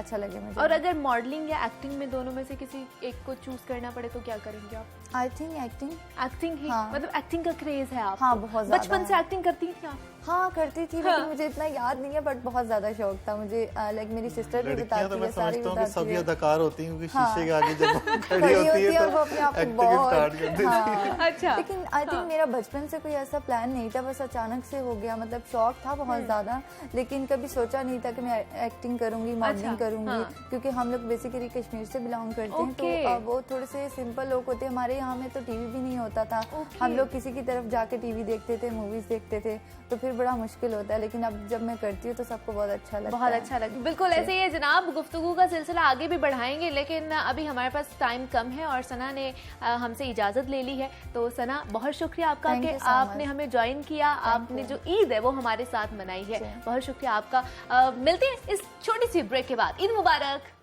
अच्छा लगे मुझे। और अगर मॉडलिंग या एक्टिंग में दोनों में से किसी एक को चूज करना पड़े तो क्या करेंगे आप? I think acting. एक्टिंग ही, हाँ। मतलब एक्टिंग का क्रेज है आप? हाँ, बहुत ज्यादा बचपन से है। एक्टिंग करती थी आप? हाँ करती थी, हाँ। लेकिन मुझे इतना याद नहीं है, बट बहुत ज्यादा शौक था मुझे। लाइक मेरी सिस्टर भी लड़कियां बताती तो मैं है, सारी समझता हूँ कि बताती सभी है। अदाकार होती हैं क्योंकि हाँ। शीशे के आगे जब वो खड़ी खड़ी होती है और वो अपने आप को एक्टिंग बहुत स्टार्ट कर देती है। हाँ। अच्छा। लेकिन आई थिंक मेरा बचपन से कोई ऐसा प्लान नहीं था, बस अचानक से हो गया। मतलब शौक था बहुत ज्यादा, लेकिन कभी सोचा नहीं था कि मैं एक्टिंग करूंगी, मॉडलिंग करूंगी। हाँ। क्योंकि हम लोग बेसिकली कश्मीर से बिलोंग करते हैं, ओके। तो वो थोड़े से सिंपल लोग होते हैं। हमारे यहाँ में तो टीवी भी नहीं होता था, ओके। हम लोग किसी की तरफ जाके टीवी देखते थे, मूवीज देखते थे, तो फिर बड़ा मुश्किल होता है। लेकिन अब जब मैं करती हूँ तो सबको बहुत अच्छा लगता है। बहुत अच्छा लगा। बिल्कुल ऐसे ही है जनाब, गुफ्तगू का सिलसिला आगे भी बढ़ाएंगे, लेकिन अभी हमारे पास टाइम कम है और सना ने हमसे इजाजत ले ली है। तो सना, बहुत शुक्रिया आपका Thank कि you so आपने much. हमें ज्वाइन किया, आपने you. जो ईद है वो हमारे साथ मनाई है। जी। बहुत शुक्रिया आपका। मिलते हैं इस छोटी सी ब्रेक के बाद। ईद मुबारक।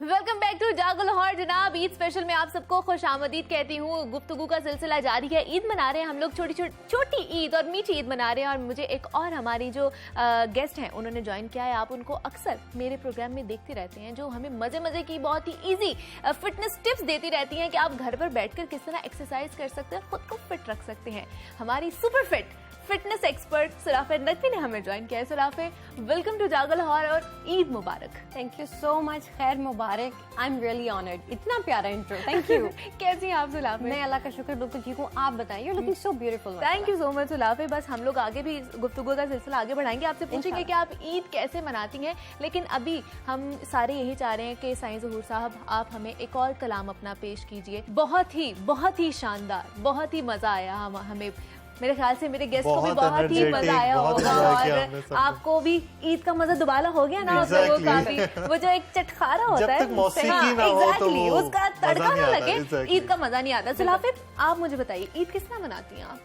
Welcome back to Jaago Lahore जनाब। ईद स्पेशल में आप सबको खुश आमदीद कहती हूँ। गुफ्तगू का सिलसिला जारी है। ईद मना रहे हैं हम लोग, छोटी ईद और मीठी ईद मना रहे हैं। और मुझे एक और हमारी जो गेस्ट हैं उन्होंने ज्वाइन किया है। आप उनको अक्सर मेरे प्रोग्राम में देखते रहते हैं, जो हमें मजे मजे की बहुत ही ईजी फिटनेस टिप्स देती रहती हैं कि आप घर पर बैठकर किस तरह एक्सरसाइज कर सकते हैं और खुद को फिट रख सकते हैं। हमारी सुपर फिटनेस एक्सपर्ट सुराफे नकवी ने हमें ज्वाइन किया है। सुराफे, वेलकम टू जागो लाहौर और ईद मुबारक। थैंक यू सो मच, खैर मुबारक। I am really honoured. इतना प्यारा इंट्रो, थैंक यू। कैसी हैं आप सुलाफे? मैं अल्लाह का शुक्र बिल्कुल ठीक हूँ, आप बताइए। You looking so beautiful. Thank you so much Sulafe. बस हम लोग आगे भी गुफ्तगू का सिलसिला आगे बढ़ाएंगे, आपसे पूछेंगे कि आप ईद कैसे मनाती हैं। लेकिन अभी हम सारे यही चाह रहे हैं कि साईं ज़हूर साहब, आप हमें एक और कलाम अपना पेश कीजिए। बहुत ही शानदार, बहुत ही मजा आया हमें। मेरे ख्याल से मेरे गेस्ट को भी बहुत ही मजा आया होगा और आपको भी ईद का मजा दुबारा हो गया ना। आप लोगों का भी वो जो एक चटखारा होता है, एग्जैक्टली उसका तड़का ना लगे, ईद का मजा नहीं आता। सुलाफे, आप मुझे बताइए ईद किस तरह मनाती हैं आप?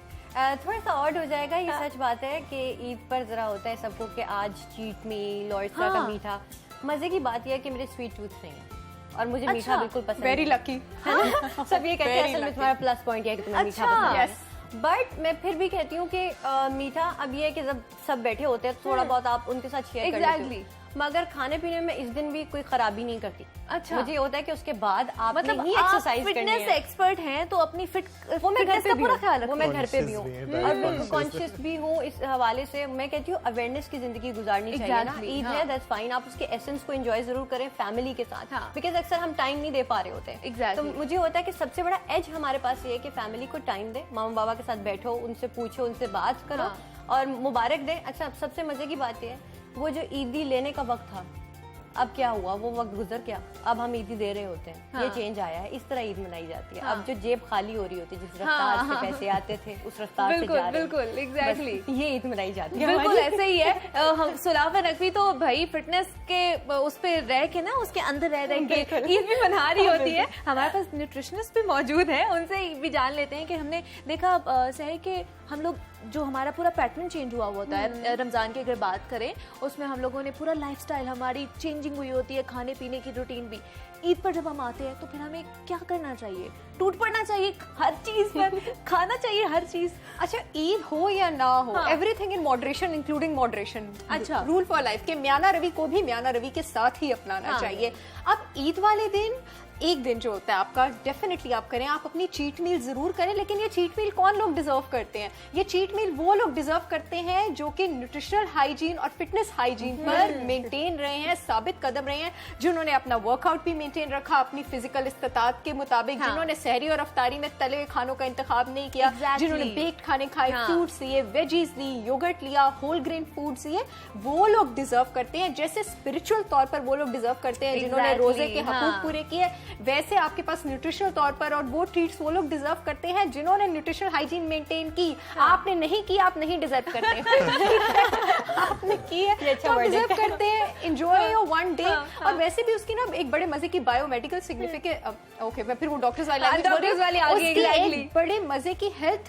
थोड़ा सा ऑड हो जाएगा, ये सच बात है कि ईद पर जरा होता है सबको कि आज चीट मील और इस तरह का मीठा। मजे की बात यह है कि मेरे स्वीट टूथ नहीं है और मुझे मीठा बिल्कुल पसंद वेरी नहीं। लकी। सब ये कहते हैं असल में तुम्हारा प्लस पॉइंट है कि तुम्हें मीठा पसंद है। बट मैं फिर भी कहती हूँ कि मीठा अब ये है कि जब सब बैठे होते हैं तो थोड़ा बहुत आप उनके साथ शेयर कर लेते हो। मगर खाने पीने में इस दिन भी कोई खराबी नहीं करती। अच्छा, मुझे होता है कि उसके बाद आप मतलब ही एक्सरसाइज करनी है। फिटनेस एक्सपर्ट हैं तो अपनी वो मैं घर पे भी हूँ, वो मैं घर पे भी हूँ और बिल्कुल कॉन्शियस भी हूँ। इस हवाले से मैं कहती हूँ अवेयरनेस की जिंदगी गुजारनी चाहिए ना। ईद है, दैट्स फाइन, आप उसके एसेंस को एंजॉय जरूर करें फैमिली के साथ, बिकॉज अक्सर हम टाइम नहीं दे पा रहे होते हैं। तो मुझे होता है कि सबसे बड़ा एज हमारे पास ये है कि फैमिली को टाइम दे, मामा बाबा के साथ बैठो, उनसे पूछो, उनसे बात करो और मुबारक दें। अच्छा, सबसे मजे की बात यह है वो जो ईदी लेने का वक्त था, अब क्या हुआ, वो वक्त गुजर गया, अब हम ईदी दे रहे होते हैं। ये चेंज आया है, इस तरह ईद मनाई जाती है। अब जो जेब खाली हो रही होती है, जिस रफ्तार से पैसे आते थे उस रफ्तार से जा रहे हैं। बिल्कुल एग्जैक्टली ये ईद मनाई जाती है। बिल्कुल ऐसे ही है। हम सुलाफे नकवी तो भाई फिटनेस के उस पे रह के ना, उसके अंदर रह के ईद भी मना रही होती है। हमारे पास न्यूट्रिशनिस्ट भी मौजूद है, उनसे भी जान लेते हैं कि हमने देखा सही कि हम लोग जो हमारा पूरा पैटर्न चेंज हुआ होता है, रमजान की अगर बात करें उसमें हम लोगों ने पूरा लाइफस्टाइल हमारी चेंजिंग हुई होती है, खाने पीने की रूटीन भी। ईद पर जब हम आते हैं तो फिर हमें क्या करना चाहिए? टूट पड़ना चाहिए हर चीज पर, खाना चाहिए हर चीज। अच्छा, ईद हो या ना हो, हाँ। Everything in moderation including moderation, अच्छा, रूल फॉर लाइफ के म्याना रवि को भी म्याना रवि के साथ ही अपनाना हाँ। चाहिए। अब ईद वाले दिन एक दिन जो होता है आपका, डेफिनेटली आप करें, आप अपनी चीट मील जरूर करें, लेकिन ये चीट मील कौन लोग डिजर्व करते हैं? ये चीट मील वो लोग डिजर्व करते हैं जो कि न्यूट्रिशनल हाइजीन और फिटनेस हाइजीन पर मेंटेन रहे हैं, साबित कदम रहे हैं, जिन्होंने अपना वर्कआउट भी मेंटेन रखा अपनी फिजिकल इस्तात के मुताबिक, हाँ। जिन्होंने सहरी और अफ्तारी में तले हुए खानों का इंतखाब नहीं किया, Exactly. जिन्होंने बेक्ड खाने खाए, हाँ। फ्रूट्स लिए, वेजीज ली, योगर्ट लिया, होल ग्रेन फूड्स लिए, वो लोग डिजर्व करते हैं। जैसे स्पिरिचुअल तौर पर वो लोग डिजर्व करते हैं जिन्होंने Exactly, रोजे के हकूक हाँ। पूरे किए, वैसे आपके पास न्यूट्रिशनल तौर पर और वो ट्रीट्स वो लोग डिजर्व करते हैं जिन्होंने न्यूट्रिशनल हाइजीन मेंटेन की। हाँ। आपने नहीं की, आप नहीं डिजर्व करते। आपने की है तो आप डिजर्व करते हैं। Enjoy your one day. और वैसे भी उसकी ना एक बड़े मजे की बायोमेडिकल सिग्निफिकेंट, ओके मैं फिर वो डॉक्टर्स वाली language बोल रही हूँ। डॉक्टर्स वाली आ गई, उसकी exactly. एक बड़े मजे की हेल्थ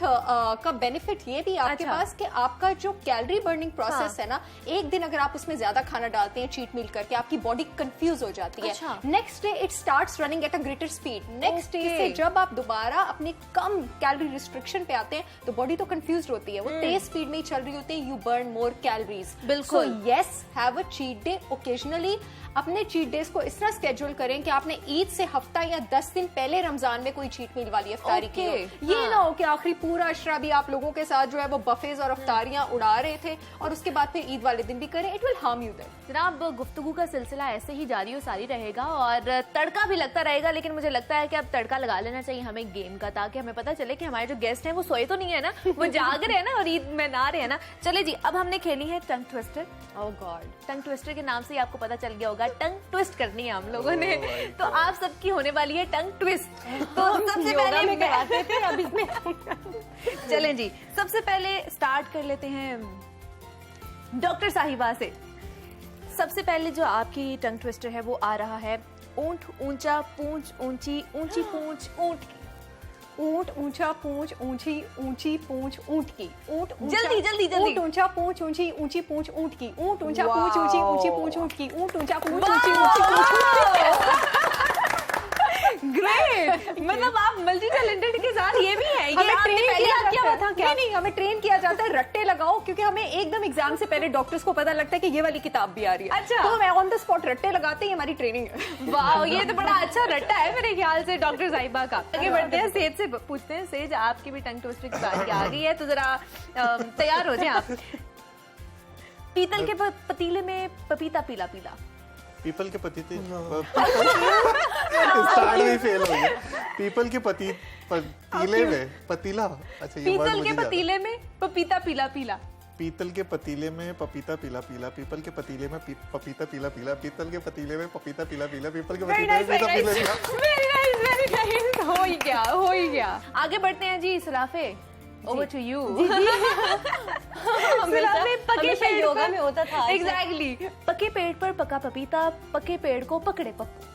का बेनिफिट ये भी आपके अच्छा। पास कि आपका जो कैलोरी बर्निंग प्रोसेस है ना, एक दिन अगर आप उसमें ज्यादा खाना डालते हैं चीट मील करके, आपकी बॉडी कंफ्यूज हो जाती है। अच्छा। Next day it starts running at a greater speed. Next day से जब आप दोबारा अपने कम कैलोरी रिस्ट्रिक्शन पे आते हैं तो बॉडी तो कंफ्यूज होती है, वो तेज स्पीड में ही चल रही होती है। You burn more calories. बिल्कुल। So yes, have a cheat day occasionally. अपने चीट डेज को इस तरह स्केड्यूल करें कि आपने ईद से हफ्ता या 10 दिन पहले रमजान में कोई चीट मील वाली अफ्तारी की हो। Okay, ये हाँ। ना हो कि आखिरी पूरा अशरा भी आप लोगों के साथ जो है वो बफेज और अफ्तारियां उड़ा रहे थे और उसके बाद फिर ईद वाले दिन भी करें। It will harm you then. जनाब, गुफ्तगू का सिलसिला ऐसे ही जारी और सारी रहेगा और तड़का भी लगता रहेगा, लेकिन मुझे लगता है कि अब तड़का लगा लेना चाहिए हमें गेम का, ताकि हमें पता चले कि हमारे जो गेस्ट हैं वो सोए तो नहीं है ना, वो जाग रहे हैं ना और ईद मना रहे हैं ना। चले जी, अब हमने खेली है टंग ट्विस्टर। ओह गॉड, टंग ट्विस्टर के नाम से ही आपको पता चल गया होगा, टंग ट्विस्ट करनी है हम लोगों ने। तो आप सबकी होने वाली है टंग ट्विस्ट। तो सबसे पहले करवाते थे, अब इसमें चलें जी, सबसे पहले स्टार्ट कर लेते हैं डॉक्टर साहिबा से। सबसे पहले जो आपकी टंग ट्विस्टर है वो आ रहा है, ऊंट ऊंचा पूंछ ऊंची, ऊंची पूंछ ऊंट की। ऊंट ऊंचा पूंछ ऊंची, ऊंची पूंछ ऊंट की। ऊंट ऊंचा- जल्दी, जल्दी, जल्दी। ऊंट ऊंचा पूंछ ऊंची, ऊंची पूंछ ऊंट की। ऊंट ऊंचा Wow. पूंछ ऊंची, ऊंची पूंछ ऊंट की। ऊंट ऊंचा पूंछ ऊंची, ऊंची पूंछ ऊंट की। ग्रेट, मतलब आप मल्टी टैलेंटेड के साथ ये भी है। ये हमें आपने ट्रेन पहले किया याद किया हुआ था क्या? नहीं, हमें ट्रेन किया जाता है रट्टे लगाओ, क्योंकि हमें एकदम एग्जाम से पहले डॉक्टर्स को पता लगता है कि ये वाली किताब भी आ रही है। अच्छा। तो मैं ऑन द स्पॉट रट्टे लगाते ही हमारी ट्रेनिंग है। वाह, ये तो बड़ा अच्छा रट्टा है मेरे ख्याल से डॉक्टर साहिबा का। आगे बढ़ते हैं, सेज से पूछते हैं। सेज, आपकी भी टंग ट्विस्टर की बारी आ गई है, तो जरा तैयार हो जाए आप। पीतल के पतीले में पपीता पीला पीला। पीपल के पतीले स्टार्ट में फेल हो गया। पीपल के पतीले में पतीला, अच्छा ये वर्ड पीतल मुझे के याद है। पतीले में पपीता पीला पीला। पीतल के पतीले में पपीता पीला पीला, पीपल के पतीले में पपीता पीला पीला, पीतल के पतीले में पपीता पीला पीला, पीपल के पतीले में पपीता पीला पीला। वेरी नाइस, हो ही गया, हो ही गया। आगे बढ़ते हैं जी, सलाफे, ओवर टू यू। हमेशा योगा में होता था। एग्जैक्टली। पके पेड़ पर पका पपीता, पके पेड़ को पकड़े पप्पू।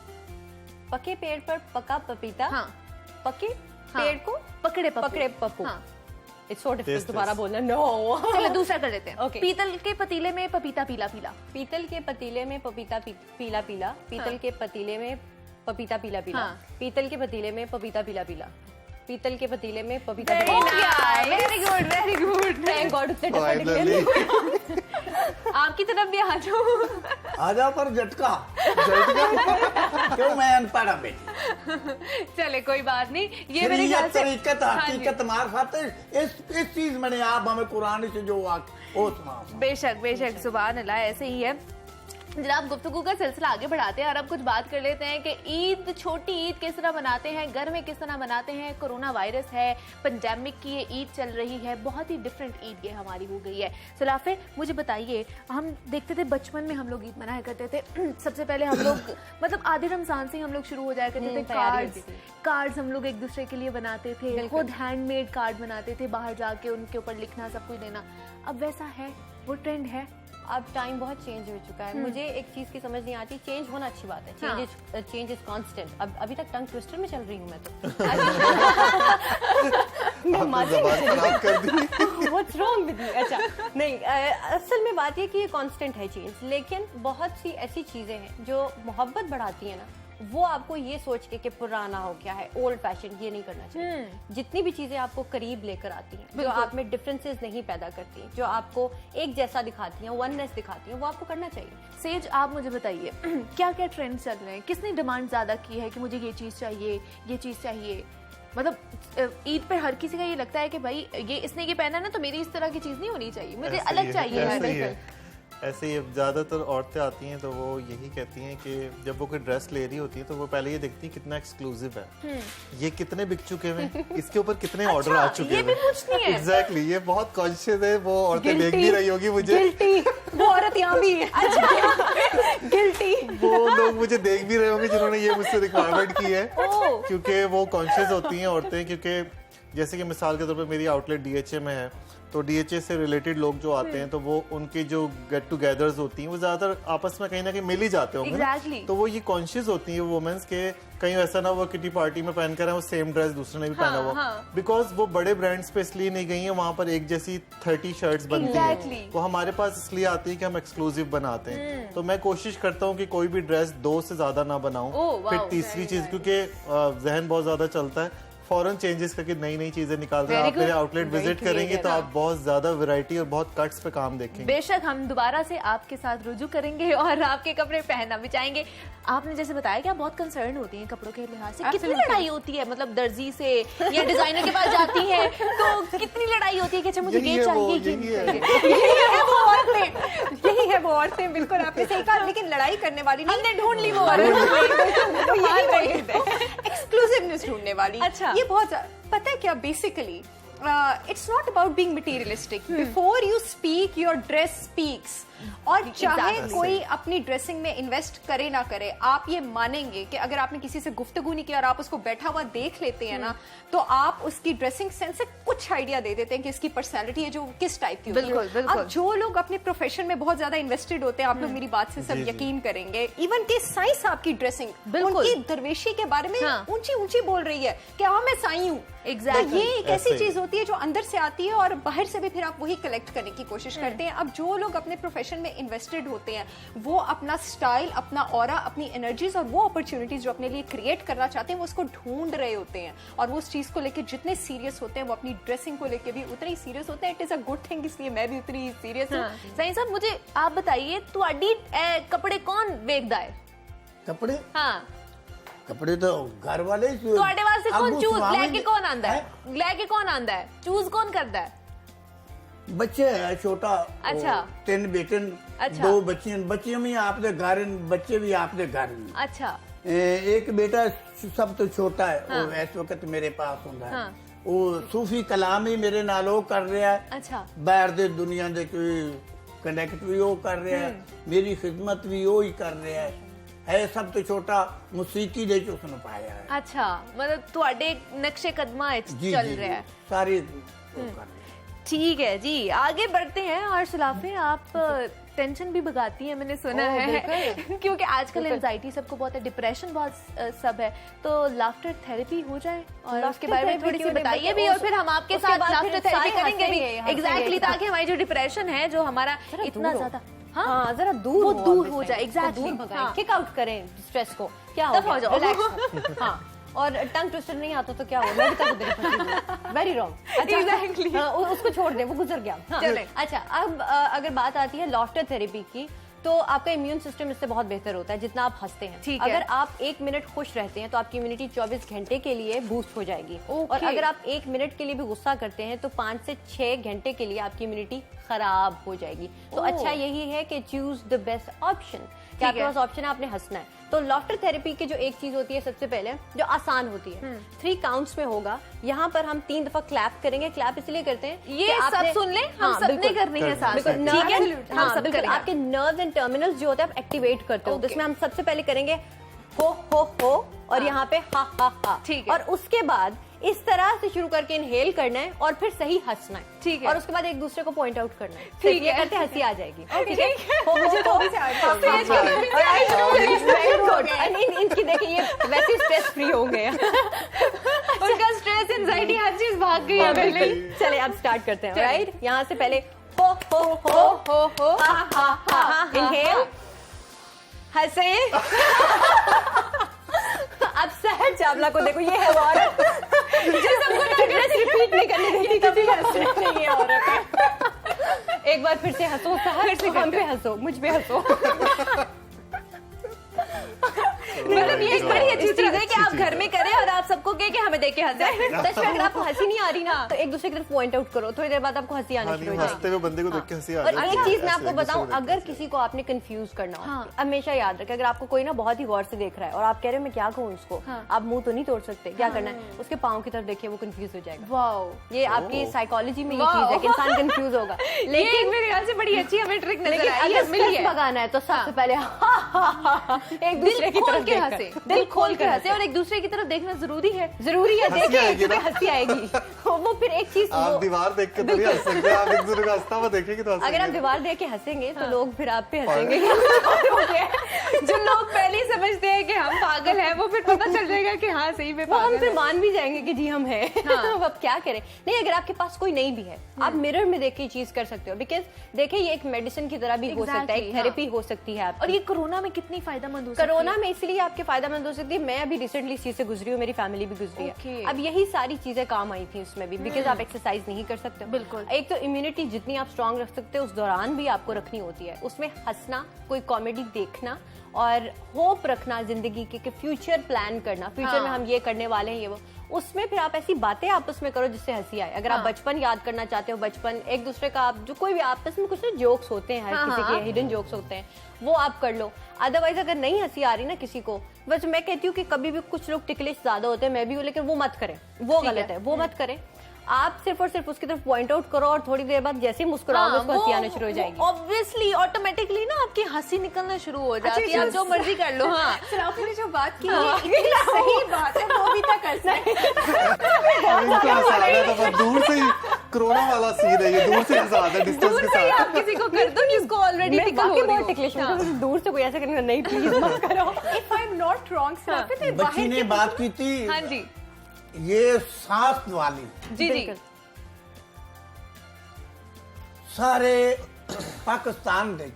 पके पेड़ पर पका पपीता, हाँ, पके हाँ, पेड़ को पकड़े पप्पू। पकड़े पप्पू। हाँ। इट्स सो डिफिकल्ट, Yes, दोबारा yes. बोलना। नो। चलो दूसरा कर लेते हैं। Okay. पीतल के पतीले में पपीता पीला पीला। पीतल के पतीले में पपीता पीला पीला, पीतल हाँ। के पतीले में पपीता पीला पीला, हाँ। पीतल के पतीले में पपीता पीला पीला, पीतल के पतीले में पपीता वेरी पीला पीला। Good, very good. Thank God, उससे Oh, I'm डिफरेंट learning. आपकी तरफ भी आ जाओ। आजा पर झटका क्यों, मैं अनपढ़ हूं बेटी। चले, कोई बात नहीं, ये मेरे ख्याल शरीयत से तरीकत हाँ जी। हकीकत मार्फत, इस चीज में आप हमें कुरान से जो बेशक बेशक, सुभान अल्लाह, ऐसे ही है। जनाब, गुफ्तगू का सिलसिला आगे बढ़ाते हैं और अब कुछ बात कर लेते हैं कि ईद, छोटी ईद किस तरह मनाते हैं, घर में किस तरह मनाते हैं। कोरोना वायरस है, पेंडेमिक की ये ईद चल रही है, बहुत ही डिफरेंट ईद ये हमारी हो गई है। सलाफे, मुझे बताइए, हम देखते थे बचपन में हम लोग ईद मनाया करते थे। सबसे पहले हम लोग मतलब आधे रमजान से ही हम लोग शुरू हो जाया करते थे। तैयारी होती थी। कार्ड्स हम लोग एक दूसरे के लिए बनाते थे, खुद हैंडमेड कार्ड बनाते थे, बाहर जाके उनके ऊपर लिखना, सब कुछ देना। अब वैसा है, वो ट्रेंड है? अब टाइम बहुत चेंज हो चुका है। मुझे एक चीज की समझ नहीं आती, चेंज होना अच्छी बात है, चेंज इज कांस्टेंट। अब अभी तक टंग ट्विस्टर में चल रही हूँ मैं तो। What's wrong with you? अच्छा नहीं, असल में बात ये कि ये कांस्टेंट है चेंज, लेकिन बहुत सी ऐसी चीजें हैं जो मोहब्बत बढ़ाती है ना, वो आपको ये सोच के कि पुराना हो गया है, ओल्ड फैशन, ये नहीं करना चाहिए। जितनी भी चीजें आपको करीब लेकर आती हैं, जो आप में डिफरेंसेस नहीं पैदा करती, जो आपको एक जैसा दिखाती हैं, वननेस दिखाती हैं, वो आपको करना चाहिए। सेज, आप मुझे बताइए क्या क्या ट्रेंड चल रहे हैं, किसने डिमांड ज्यादा की है कि मुझे ये चीज चाहिए, ये चीज चाहिए? मतलब ईद पे हर किसी का ये लगता है कि भाई ये इसने ये पहना ना, तो मेरी इस तरह की चीज नहीं होनी चाहिए, मुझे अलग चाहिए। ऐसे ही ज़्यादातर औरतें आती हैं तो वो यही कहती हैं कि जब वो कोई ड्रेस ले रही होती है तो वो पहले ये देखती हैं कितना एक्सक्लूसिव है, ये कितने बिक चुके हैं, इसके ऊपर कितने ऑर्डर आ चुके हैं। ये भी पूछनी है। एग्जैक्टली, ये बहुत कॉन्शियस है, वो औरतें देख भी रही होगी मुझे। वो औरत यहाँ भी है। अच्छा, गिल्टी। वो लोग मुझे देख भी रहे होंगे जिन्होंने ये मुझसे रिक्वायरमेंट की है, क्योंकि वो कॉन्शियस होती हैं औरतें। क्योंकि जैसे कि मिसाल के तौर पे मेरी आउटलेट डीएचए में है, तो डीएचए से रिलेटेड लोग जो आते हैं तो वो उनके जो गेट टुगेदर्स होती हैं वो ज्यादातर आपस में कहीं ना कहीं मिल ही जाते होंगे। Exactly. तो वो ये कॉन्शियस होती हैं वुमेन्स के, कहीं ऐसा ना वो किटी पार्टी में पहन कर वो सेम ड्रेस दूसरे ने भी पहना हुआ, बिकॉज वो बड़े ब्रांड्स पे इसलिए नहीं गई हैं, वहां पर एक जैसी 30 शर्ट्स बनती हैं, वो हमारे पास इसलिए आती है कि हम एक्सक्लूसिव बनाते हैं। तो मैं कोशिश करता हूँ कि कोई भी ड्रेस 2 से ज्यादा ना बनाऊं। फिर तीसरी चीज, क्योंकि जहन बहुत ज्यादा चलता है, फॉरन चेंजेस करके नई नई चीजें निकाल रहे हैं। आप मेरे आउटलेट विजिट करेंगे तो आप बहुत ज्यादा वैरायटी और बहुत कट्स पे काम देखेंगे। बेशक हम दोबारा से आपके साथ रुजू करेंगे और आपके कपड़े पहनना भी चाहेंगे। आपने जैसे बताया कि आप बहुत कंसर्न होती हैं कपड़ों के लिहाज से, कितनी लड़ाई होती है, मतलब दर्जी से या डिजाइनर के पास जाती है तो कितनी लड़ाई होती है कि अच्छा मुझे ये चाहिए, यही है वो औरतें, बिल्कुल आपने सही कहा। लेकिन लड़ाई करने वाली हमने ढूंढ ली वो एक्सक्लूसिवनेस ढूंढने वाली। अच्छा, ये बहुत पता है क्या, basically it's not about being materialistic. Before you speak your dress speaks. और चाहे कोई अपनी ड्रेसिंग में इन्वेस्ट करे ना करे, आप ये मानेंगे कि अगर आपने किसी से गुफ्तगू नहीं किया और आप उसको बैठा हुआ देख लेते हैं ना, तो आप उसकी ड्रेसिंग सेंस से कुछ आइडिया दे देते हैं कि इसकी पर्सनैलिटी है जो किस टाइप की होती है। अब जो लोग अपने प्रोफेशन में बहुत ज्यादा इन्वेस्टेड होते हैं, आप लोग मेरी बात से सब यकीन करेंगे, इवन के साई साहब की ड्रेसिंग उनकी दरवेशी के बारे में ऊंची ऊंची बोल रही है कि हाँ मैं साई हूँ। तो ये एक ऐसी चीज होती है जो अंदर से आती है और बाहर से भी फिर आप वही कलेक्ट करने की कोशिश करते हैं। अब जो लोग अपने प्रोफेशन में इन्वेस्टेड होते हैं, वो अपना स्टाइल, अपना ऑरा, अपनी एनर्जीज और वो अपॉर्चुनिटीज जो अपने लिए क्रिएट करना चाहते हैं वो उसको ढूंढ रहे होते हैं। और वो उस चीज को लेकर जितने सीरियस होते हैं, वो अपनी ड्रेसिंग को लेकर भी उतने ही सीरियस होते हैं। It is a good thing, इसलिए मैं भी उतनी ही सीरियस हूँ। सही साहब, मुझे आप बताइए ਤੁਹਾਡੀ कपड़े कौन ਵੇਖਦਾ है? कपड़े? हाँ, कपड़े तो घर वाले ही ਤੁਹਾਡੇ ਵਾਸਤੇ कौन चूज लेके कौन आंदा है? लेके कौन आंदा है? चूज कौन करता है? बच्चे है छोटा। अच्छा। 3 बेटे, 2 बच्चियां, बच्चियां भी आपके घर, बच्चे भी आपके घर। अच्छा। एक बेटा सब तो छोटा है, वो इस वक्त मेरे पास होता है। वो सूफी कलाम ही मेरे नाल वो कर रहा है। अच्छा। बाहर दे दुनिया दे कोई कनेक्ट भी वो कर रहा है, मेरी खिदमत भी वो ही कर रहा है सब तो छोटा मौसीकी दे चो उसने पाया है। अच्छा, मतलब ਤੁਹਾਡੇ नक्शे कदमा चल रहा है सारी। ठीक है जी, आगे बढ़ते हैं। और सुलाफे, आप टेंशन भी भगाती हैं, मैंने सुना है क्योंकि आजकल एंजाइटी सबको बहुत है, डिप्रेशन बहुत सब है, तो लाफ्टर थेरेपी हो जाए और उसके बारे में थोड़ी सी बताइए भी, और फिर हम आपके साथ लाफ्टर थेरेपी करेंगे भी। एग्जैक्टली, ताकि हमारी जो डिप्रेशन है, जो हमारा इतना ज्यादा जरा दूर हो जाए। एग्जैक्टली, किक आउट करें स्ट्रेस को, क्या हो जाओ। हाँ, और टंग ट्विस्टर नहीं आता तो क्या हो, मैं भी तक वेरी रॉन्ग। अच्छा, उसको छोड़ दे, वो गुजर गया। अच्छा, अब अगर बात आती है लाफ्टर थेरेपी की, तो आपका इम्यून सिस्टम इससे बहुत बेहतर होता है जितना आप हंसते हैं। अगर आप 1 मिनट खुश रहते हैं तो आपकी इम्यूनिटी 24 घंटे के लिए बूस्ट हो जाएगी। और अगर आप 1 मिनट के लिए भी गुस्सा करते हैं तो 5 से 6 घंटे के लिए आपकी इम्यूनिटी खराब हो जाएगी। तो अच्छा यही है कि चूज द बेस्ट ऑप्शन, कि आपके पास ऑप्शन है, आपने हंसना है। तो लाफ्टर थेरेपी की जो एक चीज होती है सबसे पहले, जो आसान होती है, 3 काउंट्स में होगा। यहाँ पर हम 3 दफा क्लैप करेंगे। क्लैप इसलिए करते हैं ये सब सुन ले, हम सबने करनी है साथ, ठीक है? हम सब करेंगे। आपके नर्व्स एंड टर्मिनल्स जो होते हैं आप एक्टिवेट करते हो, तो इसमें हम सबसे पहले करेंगे हो और यहाँ पे हा, ठीक है। और उसके बाद इस तरह से शुरू करके इनहेल करना है और फिर सही हंसना है, ठीक है। और उसके बाद एक दूसरे को पॉइंट आउट करना है, ठीक ये है। करते हंसी आ जाएगी, ठीक है। मुझे तो अभी से आ गया। इनकी देखिए ये वैसे स्ट्रेस फ्री हो गए उनका स्ट्रेस, एंजाइटी, हर चीज भाग गई है पहले। चले अब स्टार्ट करते हैं, राइट। यहाँ से पहले हो हा हा हा, इनहेल, हंसे। अब सहर चावला को देखो, ये है वो औरत जो सबको रिपीट नहीं करने देती, कभी हंसने नहीं है औरत है। एक बार फिर से हंसो सहर, फिर से हम पे हंसो, मुझ पे हंसो। मतलब ये एक बड़ी अच्छी चीज है कि आप घर में करें और आप सबको कहें कि हमें देख के हंसे। दर्शक अगर आपको हंसी नहीं आ रही ना तो एक दूसरे की तरफ पॉइंट आउट करो, थोड़ी देर बाद आपको हंसी आनी शुरू हो हंसते जाएगी। हुए बंदे को देख के हंसी आ और जाती एक है। चीज मैं ऐसे आपको एक दूसरे बताऊं, को देख अगर के। किसी को आपने कंफ्यूज करना हो, हाँ। हमेशा याद रखें, अगर आपको कोई ना बहुत ही गौर से देख रहा है और आप कह रहे हो मैं क्या कहूँ उसको, आप मुंह तो नहीं तोड़ सकते, क्या करना है, उसके पाँव की तरफ देखिए, वो कंफ्यूज हो जाएगा। वाओ, ये आपकी साइकोलॉजी में ये चीज है कि इंसान कंफ्यूज होगा। लेकिन मेरे ख्याल से बड़ी अच्छी हमें ट्रिक नजर लेकिन आई अगर है, मिल स्ट्रेस गया। भगाना है तो सबसे पहले एक दूसरे की खोल तरफ के हंसे, देखकर, दिल खोल के हंसे, और एक दूसरे की तरफ देखना जरूरी है। जरूरी है, हंसी देखें आएगी एक ना। हंसी आएगी। वो फिर एक चीज आप दीवार देख के तो नहीं हंस सकते, आप एक दूसरे को हंसता हुआ देखेंगे तो अगर आप हंसेंगे। दीवार देख के हंसेंगे तो लोग फिर आप पे हंसेंगे। जो लोग पहले ही समझते हैं कि हम पागल हैं, वो फिर पता चल जाएगा कि हाँ सही में वो हम पागल फिर है। मान भी जाएंगे कि जी हम हैं। हाँ। अब क्या करें। नहीं, अगर आपके पास कोई नहीं भी है, आप मिरर में देख के चीज कर सकते हो, बिकॉज देखिए ये एक मेडिसिन की तरह भी हो सकता है, Exactly, एक थेरेपी हो सकती है। और ये कोरोना में कितनी फायदेमंद हो सकती है। कोरोना में इसलिए आपके फायदेमंद हो सकती है, मैं अभी रिसेंटली इस चीज से गुजरी हूँ, मेरी फैमिली भी गुजरी Okay. है। अब यही सारी चीजें काम आई थी उसमें भी, बिकॉज आप एक्सरसाइज नहीं कर सकते हो। बिल्कुल। एक तो इम्यूनिटी जितनी आप स्ट्रांग रख सकते हो उस दौरान भी आपको रखनी होती है, उसमें हंसना, कोई कॉमेडी देखना और होप रखना जिंदगी के फ्यूचर प्लान करना, फ्यूचर में हम ये करने वाले हैं, ये वो, उसमें फिर आप ऐसी बातें आपस में करो जिससे हंसी आए। अगर आप बचपन याद करना चाहते हो, बचपन एक दूसरे का, आप जो कोई भी आपस में कुछ ना जोक्स होते हैं, हर किसी के हिडन जोक्स होते हैं, वो आप कर लो। अदरवाइज अगर नहीं हंसी आ रही ना किसी को, बस मैं कहती हूँ कि कभी भी कुछ लोग टिकलिश ज्यादा होते हैं, मैं भी हूँ, लेकिन वो मत करें, वो गलत है, वो मत करें। आप सिर्फ और सिर्फ उसकी तरफ पॉइंट आउट करो और थोड़ी देर बाद जैसे ही मुस्कुराओगे उसको हंसी आना शुरू हो जाएगी। ऑब्वियसली ऑटोमेटिकली ना आपकी हंसी निकलना शुरू हो जाती है, अच्छा, आप जो मर्जी कर लो। हाँ, आपने जो बात की है इतनी सही बात है, वो अभी तक हंसना है। इनको हंसा रहा था, पर दूर से ही कोरोना वाला सीन है ये, दूर से हंसा रहा है डिस्टेंस दूर के से ही साथ। आप किसी को कर दो जिसको ऑलरेडी मैं टिकल बाकी हो रही बहुत हो। टिकलिश हूँ, तो दूर से कोई ऐसा करेंगे नहीं प्लीज मत करो। If I'm not wrong, सराफत है, बच्ची बाहर ने के बात की थी हाँ जी, ये सांस वाली, जी जी, ਸਾਰੇ ਪਾਕਿਸਤਾਨ ਦੇ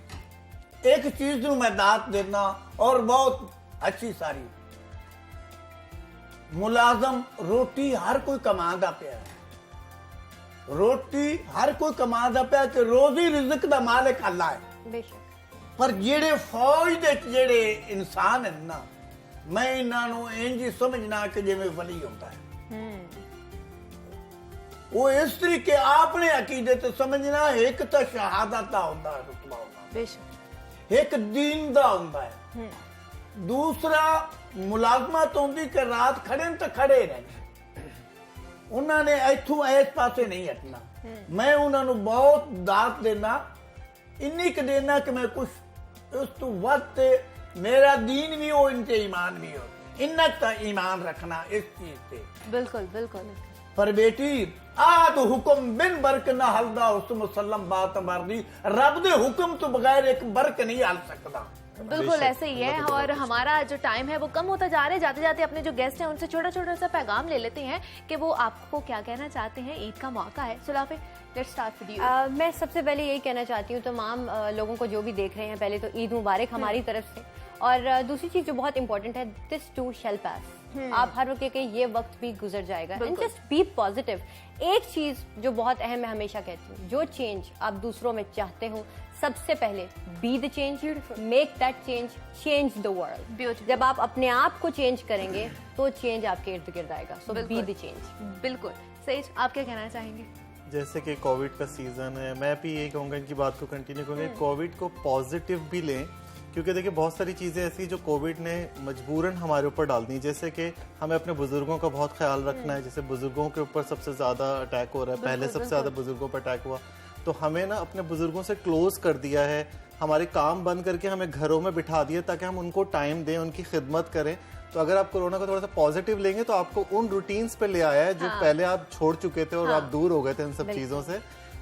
ਇੱਕ ਚੀਜ਼ ਨੂੰ ਮੈਂ ਦਾਤ ਦੇਣਾ ਔਰ ਬਹੁਤ ਅੱਛੀ ਸਾਰੀ ਮੁਲਾਜ਼ਮ ਰੋਟੀ ਹਰ ਕੋਈ ਕਮਾਉਂਦਾ ਪਿਆ ਹੈ, ਰੋਟੀ ਹਰ ਕੋਈ ਕਮਾਉਂਦਾ ਪਿਆ ਕਿ ਰੋਜ਼ੀ ਰਿਜ਼ਕ ਦਾ ਮਾਲਕ ਅੱਲਾ ਹੈ। बेशक ਪਰ ਜਿਹੜੇ ਫੌਜ ਦੇ ਜਿਹੜੇ ਇਨਸਾਨ ਹਨ ਨਾ, ਮੈਂ ਇਹਨਾਂ ਨੂੰ ਇੰਜ ਹੀ ਸਮਝਣਾ ਕਿ ਜਿਵੇਂ ਵਲੀ ਹੁੰਦਾ ਹੈ। ਉਹ ਇਸ ਤਰੀਕੇ ਆਪਣੇ ਅਕੀਦੇ ਤੇ ਸਮਝਣਾ, ਇੱਕ ਤਾਂ ਸ਼ਹਾਦਤ ਦਾ ਹੁੰਦਾ ਹੈ ਰੁਤਬਾ ਹੁੰਦਾ, बेशक, ਇੱਕ ਦੀਨ ਦਾ ਹੁੰਦਾ ਹੈ, ਦੂਸਰਾ ਮੁਲਾਜ਼ਮਤ ਹੁੰਦੀ ਕਿ ਰਾਤ ਖੜੇ ਨੇ ਤਾਂ ਖੜੇ ਰਹਿਣਾ, ਉਹਨਾਂ ਨੇ ਇੱਥੋਂ ਇਸ ਪਾਸੇ ਨਹੀਂ ਹਟਣਾ। ਮੈਂ ਉਹਨਾਂ ਨੂੰ ਬਹੁਤ ਦਾਤ ਦੇਣਾ, ਇੰਨੀ ਕੁ ਦੇਣਾ ਕਿ ਮੈਂ ਕੁਛ ਉਸ ਤੋਂ ਵੱਧ ਤੇ ਮੇਰਾ ਦੀਨ ਵੀ ਹੋ, ਇਨ ਤੇ ਈਮਾਨ ਵੀ ਹੋ, ਇੰਨਾ ਕੁ ਤਾਂ ਈਮਾਨ ਰੱਖਣਾ ਇਸ ਚੀਜ਼ ਤੇ। बिल्कुल बिल्कुल। पर बेटी आद हुक्म बिन बरक ना हलदा, उस मुसल्लम बात मरदी, रब दे हुक्म तो बगैर एक बरक नहीं हल सकता। बिल्कुल ऐसे ही है। और हमारा जो टाइम है वो कम होता जा रहा है। जाते जाते अपने जो गेस्ट हैं उनसे छोटा छोटा सा पैगाम ले लेते हैं कि वो आपको क्या कहना चाहते हैं। ईद का मौका है, Sulafe let's start with you. मैं सबसे पहले यही कहना चाहती हूँ तमाम लोगों को जो भी देख रहे हैं, पहले तो ईद मुबारक हमारी तरफ से। और दूसरी चीज जो बहुत इंपॉर्टेंट है, दिस टू शैल पास। आप हर वक्त के ये वक्त भी गुजर जाएगा, एंड जस्ट बी पॉजिटिव। एक चीज जो बहुत अहम है, हमेशा कहती हूँ, जो चेंज आप दूसरों में चाहते हो, सबसे पहले be the change, make that change, change the world. Beautiful. जब आप अपने आप को चेंज करेंगे तो चेंज आपके इर्द गिर्द आएगा। सो बी द चेंज। बिल्कुल सही। आप क्या कहना चाहेंगे? जैसे कि कोविड का सीजन है, मैं भी यही कहूँगा, इनकी बात को कंटिन्यू करूँगा, कोविड को पॉजिटिव भी लें, क्योंकि देखिए बहुत सारी चीज़ें ऐसी जो कोविड ने मजबूरन हमारे ऊपर डाल दी। जैसे कि हमें अपने बुजुर्गों का बहुत ख्याल रखना है, जैसे बुजुर्गों के ऊपर सबसे ज़्यादा अटैक हो रहा है, पहले सबसे ज़्यादा बुजुर्गों पर अटैक हुआ, तो तो हमें ना अपने बुजुर्गों से क्लोज कर दिया है, हमारे काम बंद करके हमें घरों में बिठा दिया ताकि हम उनको टाइम दें, उनकी खिदमत करें। तो अगर आप कोरोना को थोड़ा सा पॉजिटिव लेंगे तो आपको उन रूटीन्स पे ले आया है जो पहले आप छोड़ चुके थे और आप दूर हो गए थे इन सब चीज़ों से।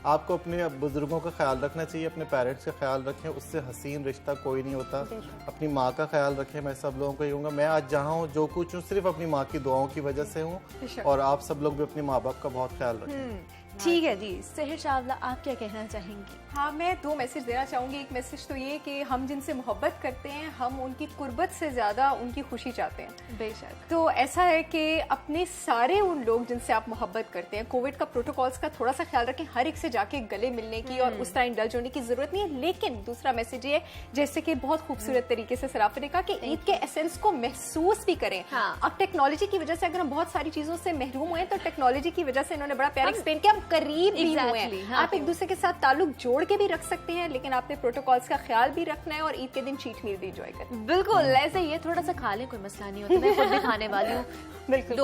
आपको अपने बुजुर्गों का ख्याल रखना चाहिए, अपने पेरेंट्स का ख्याल रखें, उससे हसीन रिश्ता कोई नहीं होता। अपनी माँ का ख्याल रखें। मैं सब लोगों को ये कहूँगा, मैं आज जहाँ हूँ, जो कुछ हूँ, सिर्फ अपनी माँ की दुआओं की वजह से हूँ, और आप सब लोग भी अपने माँ बाप का बहुत ख्याल रखें। ठीक है जी, सहर चावला आप क्या कहना चाहेंगी? हाँ, मैं 2 मैसेज देना चाहूँगी। एक मैसेज तो ये कि हम जिनसे मोहब्बत करते हैं, हम उनकी कुर्बत से ज़्यादा उनकी खुशी चाहते हैं। बेशक। तो ऐसा है कि अपने सारे उन लोग जिनसे आप मोहब्बत करते हैं, कोविड का प्रोटोकॉल्स का थोड़ा सा ख्याल रखें, हर एक से जाके गले मिलने की और उस तरह इंडल्ज होने की ज़रूरत नहीं है। लेकिन दूसरा मैसेज ये, जैसे कि बहुत खूबसूरत तरीके से सराफत ने कहा कि ईद के एसेंस को महसूस भी करें। अब टेक्नोलॉजी की वजह से अगर हम बहुत सारी चीज़ों से महरूम हुए, तो टेक्नोलॉजी की वजह से इन्होंने बड़ा प्यार एक्सप्लेन किया, हम करीब भी हुए हैं। आप एक दूसरे के साथ ताल्लुक जोड़ के भी रख सकते हैं, लेकिन आपने प्रोटोकॉल्स का ख्याल भी रखना है और ईद के दिन चीट मील भी एंजॉय करें। बिल्कुल, ऐसे ये थोड़ा सा खा लें, कोई मसला नहीं होता। मैं खुद भी खाने वाली हूँ। बिल्कुल,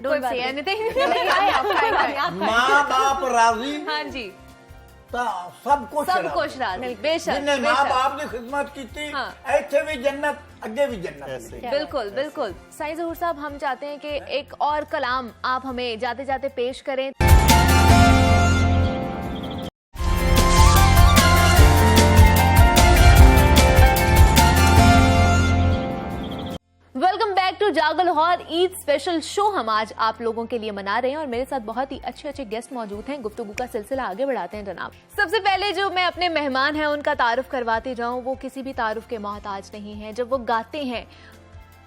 डोंट से एनीथिंग। माँ बाप राजी हाँ जी, तो सब कुछ राजी। बेशक, जिन्हें माँ बाप की खिदमत की थी, ऐसे भी जन्नत, अगे भी जन्नत। बिल्कुल बिल्कुल। साईं ज़हूर साहब, हम चाहते हैं कि एक और कलाम आप हमें जाते जाते पेश करें। Welcome back to Jaago Lahore Eid special show. हम आज आप लोगों के लिए मना रहे हैं और मेरे साथ बहुत ही अच्छे अच्छे गेस्ट मौजूद हैं। गुफ्तगू का सिलसिला आगे बढ़ाते हैं जनाब। सबसे पहले जो मैं अपने मेहमान हैं उनका तारुफ करवाती जाऊं, वो किसी भी तारुफ के मोहताज नहीं है। जब वो गाते हैं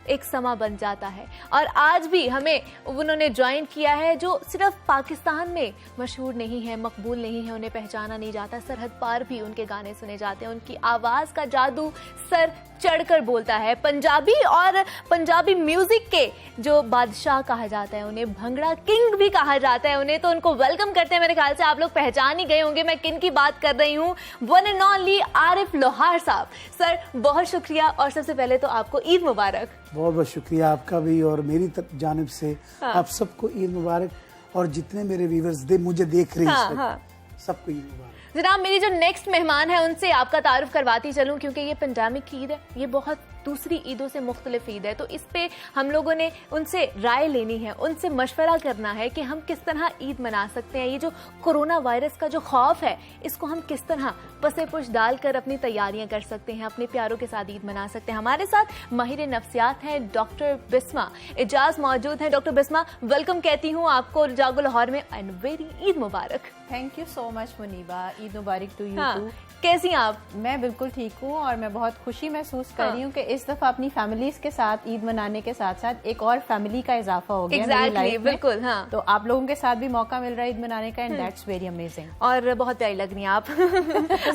एक समा बन जाता है, और आज भी हमें उन्होंने ज्वाइन किया है जो सिर्फ पाकिस्तान में मशहूर नहीं है, मकबूल नहीं है, उन्हें पहचाना नहीं जाता, सरहद पार भी उनके गाने सुने जाते हैं। उनकी आवाज का जादू सर चढ़कर बोलता है। पंजाबी और पंजाबी म्यूजिक के जो बादशाह कहा जाता है, उन्हें भंगड़ा किंग भी कहा जाता है उन्हें। तो उनको वेलकम करते हैं। मेरे ख्याल से आप लोग पहचान ही गए होंगे मैं किन की बात कर रही हूँ। वन एंड ओनली आरिफ लोहार साहब। सर, बहुत शुक्रिया, और सबसे पहले तो आपको ईद मुबारक। बहुत बहुत शुक्रिया आपका भी और मेरी जानिब से आप सबको ईद मुबारक, और जितने मेरे व्यूअर्स मुझे देख रहे हैं सबको ईद मुबारक। जनाब, मेरी जो नेक्स्ट मेहमान है उनसे आपका तारुफ करवाती चलूं, क्योंकि ये पेंडेमिक की ईद है, ये बहुत दूसरी ईदों से मुख्तलिफ ईद है। तो इस पे हम लोगों ने उनसे राय लेनी है, उनसे मशवरा करना है कि हम किस तरह ईद मना सकते हैं। ये जो कोरोना वायरस का जो खौफ है, इसको हम किस तरह पसे पुश डालकर अपनी तैयारियां कर सकते हैं, अपने प्यारों के साथ ईद मना सकते हैं। हमारे साथ माहिर नफ्सियात हैं डॉक्टर बिस्मा एजाज मौजूद हैं। डॉक्टर बिस्मा, वेलकम कहती हूँ आपको जागो लाहौर में, एंड वेरी ईद मुबारक। Thank you so much Muneeba, ईद मुबारक टू यू टू। कैसी हैं आप? मैं बिल्कुल ठीक हूँ और मैं बहुत खुशी महसूस कर रही हूँ कि इस दफा अपनी फैमिलीज के साथ ईद मनाने के साथ साथ एक और फैमिली का इजाफा हो गया मेरी लाइफ में। बिल्कुल, हाँ। तो आप लोगों के साथ भी मौका मिल रहा है ईद मनाने का, एंड दैट्स वेरी अमेजिंग। और बहुत प्यारी लग रही हैं आप।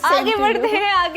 आगे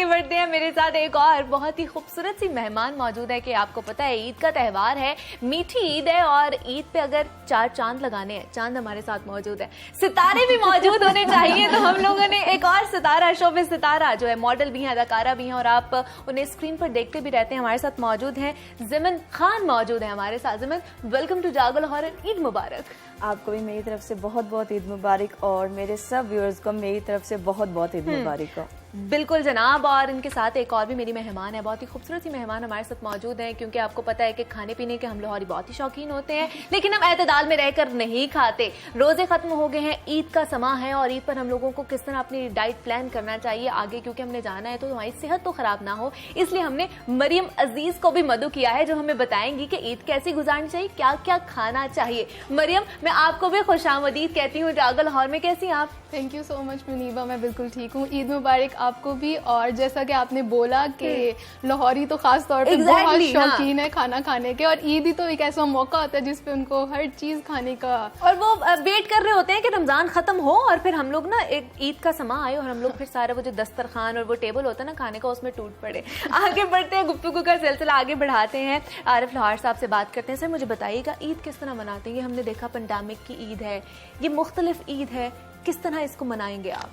बढ़ते हैं। मेरे साथ एक और बहुत ही खूबसूरत सी मेहमान मौजूद है कि आपको पता है ईद का त्यौहार है, मीठी ईद है, और ईद पे अगर 4 चांद लगाने हैं, चांद हमारे साथ मौजूद है, सितारे भी मौजूद होने चाहिए। तो हम लोगों ने एक और सितारा, शोबे सितारा जो है, मॉडल भी हैं, अदाकारा भी हैं, और आप उन्हें स्क्रीन पर देखते भी रहते हैं, हमारे साथ मौजूद हैं। ज़िमन खान मौजूद है हमारे साथ। ज़िमन, वेलकम टू जागो लाहौर, ईद मुबारक। आपको भी मेरी तरफ से बहुत बहुत ईद मुबारक, और मेरे सब व्यूअर्स को मेरी तरफ से बहुत बहुत ईद मुबारक हो। बिल्कुल जनाब, और इनके साथ एक और भी मेरी मेहमान है, बहुत ही खूबसूरत सी मेहमान हमारे साथ मौजूद हैं, क्योंकि आपको पता है कि खाने पीने के हम लाहौरी बहुत ही शौकीन होते हैं, लेकिन हम एतदाल में रहकर नहीं खाते। रोजे खत्म हो गए हैं, ईद का समा है, और ईद पर हम लोगों को किस तरह अपनी डाइट प्लान करना चाहिए आगे, क्योंकि हमने जाना है तो हमारी सेहत तो खराब ना हो। इसलिए हमने मरियम अजीज को भी मदू किया है, जो हमें बताएंगी कि ईद कैसी गुजारनी चाहिए, क्या क्या खाना चाहिए। मरियम, मैं आपको भी खुशामदीद कहती हूँ जागो लाहौर में। कैसी हैं आप? Thank you so much Muneeba, मैं बिल्कुल ठीक हूँ। ईद मुबारक आपको भी। और जैसा कि आपने बोला कि लाहौरी तो खास तौर पे बहुत शौकीन है खाना खाने के, और ईद ही तो एक ऐसा मौका होता है जिसपे उनको हर चीज खाने का, और वो वेट कर रहे होते हैं कि रमजान खत्म हो और फिर हम लोग ना एक ईद का समा आए और हम लोग फिर सारा वो जो दस्तरखान और वो टेबल होता है ना खाने का, उसमें टूट पड़े। आगे बढ़ते हैं, गुफ्तगू का सिलसिला आगे बढ़ाते हैं। आरिफ लोहार साहब से बात करते हैं। सर, मुझे बताइएगा ईद किस तरह मनाते हैं? हमने देखा पेंडेमिक की ईद है, ये मुख्तलिफ ईद है, किस तरह इसको मनाएंगे आप?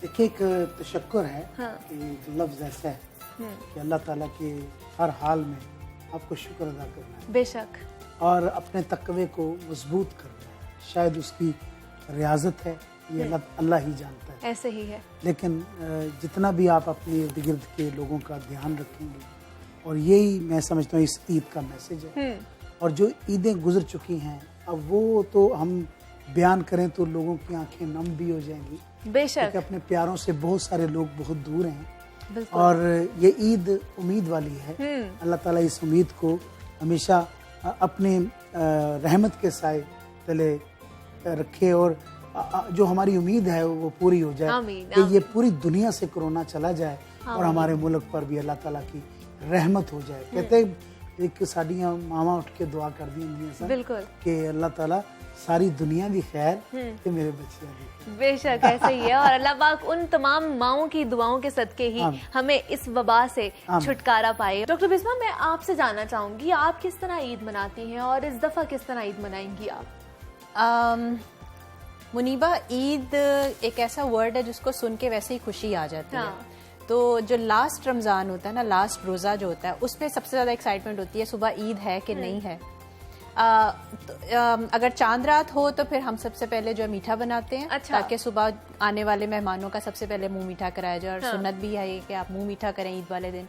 देखिए, एक तशक्कुर है, एक लफ्ज़ ऐसा है कि अल्लाह ताला के हर हाल में आपको शुक्र अदा करना है, बेशक, और अपने तकवे को मजबूत करना है। शायद उसकी रियाजत है, ये अल्लाह ही जानता है। ऐसे ही है। लेकिन जितना भी आप अपने इर्द गिर्द के लोगों का ध्यान रखेंगे, और यही मैं समझता हूँ इस ईद का मैसेज है। और जो ईदें गुजर चुकी हैं, अब वो तो हम बयान करें तो लोगों की आंखें नम भी हो जाएंगी। बेशक। अपने प्यारों से बहुत सारे लोग बहुत दूर हैं, और ये ईद उम्मीद वाली है। अल्लाह ताला इस उम्मीद को हमेशा अपने रहमत के साए तले रखे, और जो हमारी उम्मीद है वो पूरी हो जाए कि ये पूरी दुनिया से कोरोना चला जाए और हमारे मुल्क पर भी अल्लाह ताला की रहमत हो जाए। कहते एक साड़ियाँ मामा उठ के दुआ कर दी बिल्कुल कि अल्लाह ताला सारी दुनिया दी खैर कि मेरे बच्चे दी। बेशक ऐसे ही है, और अल्लाह पाक उन तमाम माओं की दुआओं के सदके ही हमें इस वबा से छुटकारा पाए। डॉक्टर बिस्मा, मैं आपसे जानना चाहूंगी आप किस तरह ईद मनाती हैं और इस दफा किस तरह ईद मनाएंगी आप? मुनीबा, ईद एक ऐसा वर्ड है जिसको सुन के वैसे ही खुशी आ जाती है। तो जो लास्ट रमज़ान होता है ना, लास्ट रोज़ा जो होता है, उसमें सबसे ज़्यादा एक्साइटमेंट होती है सुबह ईद है कि नहीं है। अगर चांद रात हो तो फिर हम सबसे पहले जो है मीठा बनाते हैं। अच्छा। ताकि सुबह आने वाले मेहमानों का सबसे पहले मुंह मीठा कराया जाए, और सुन्नत भी है कि आप मुंह मीठा करें ईद वाले दिन।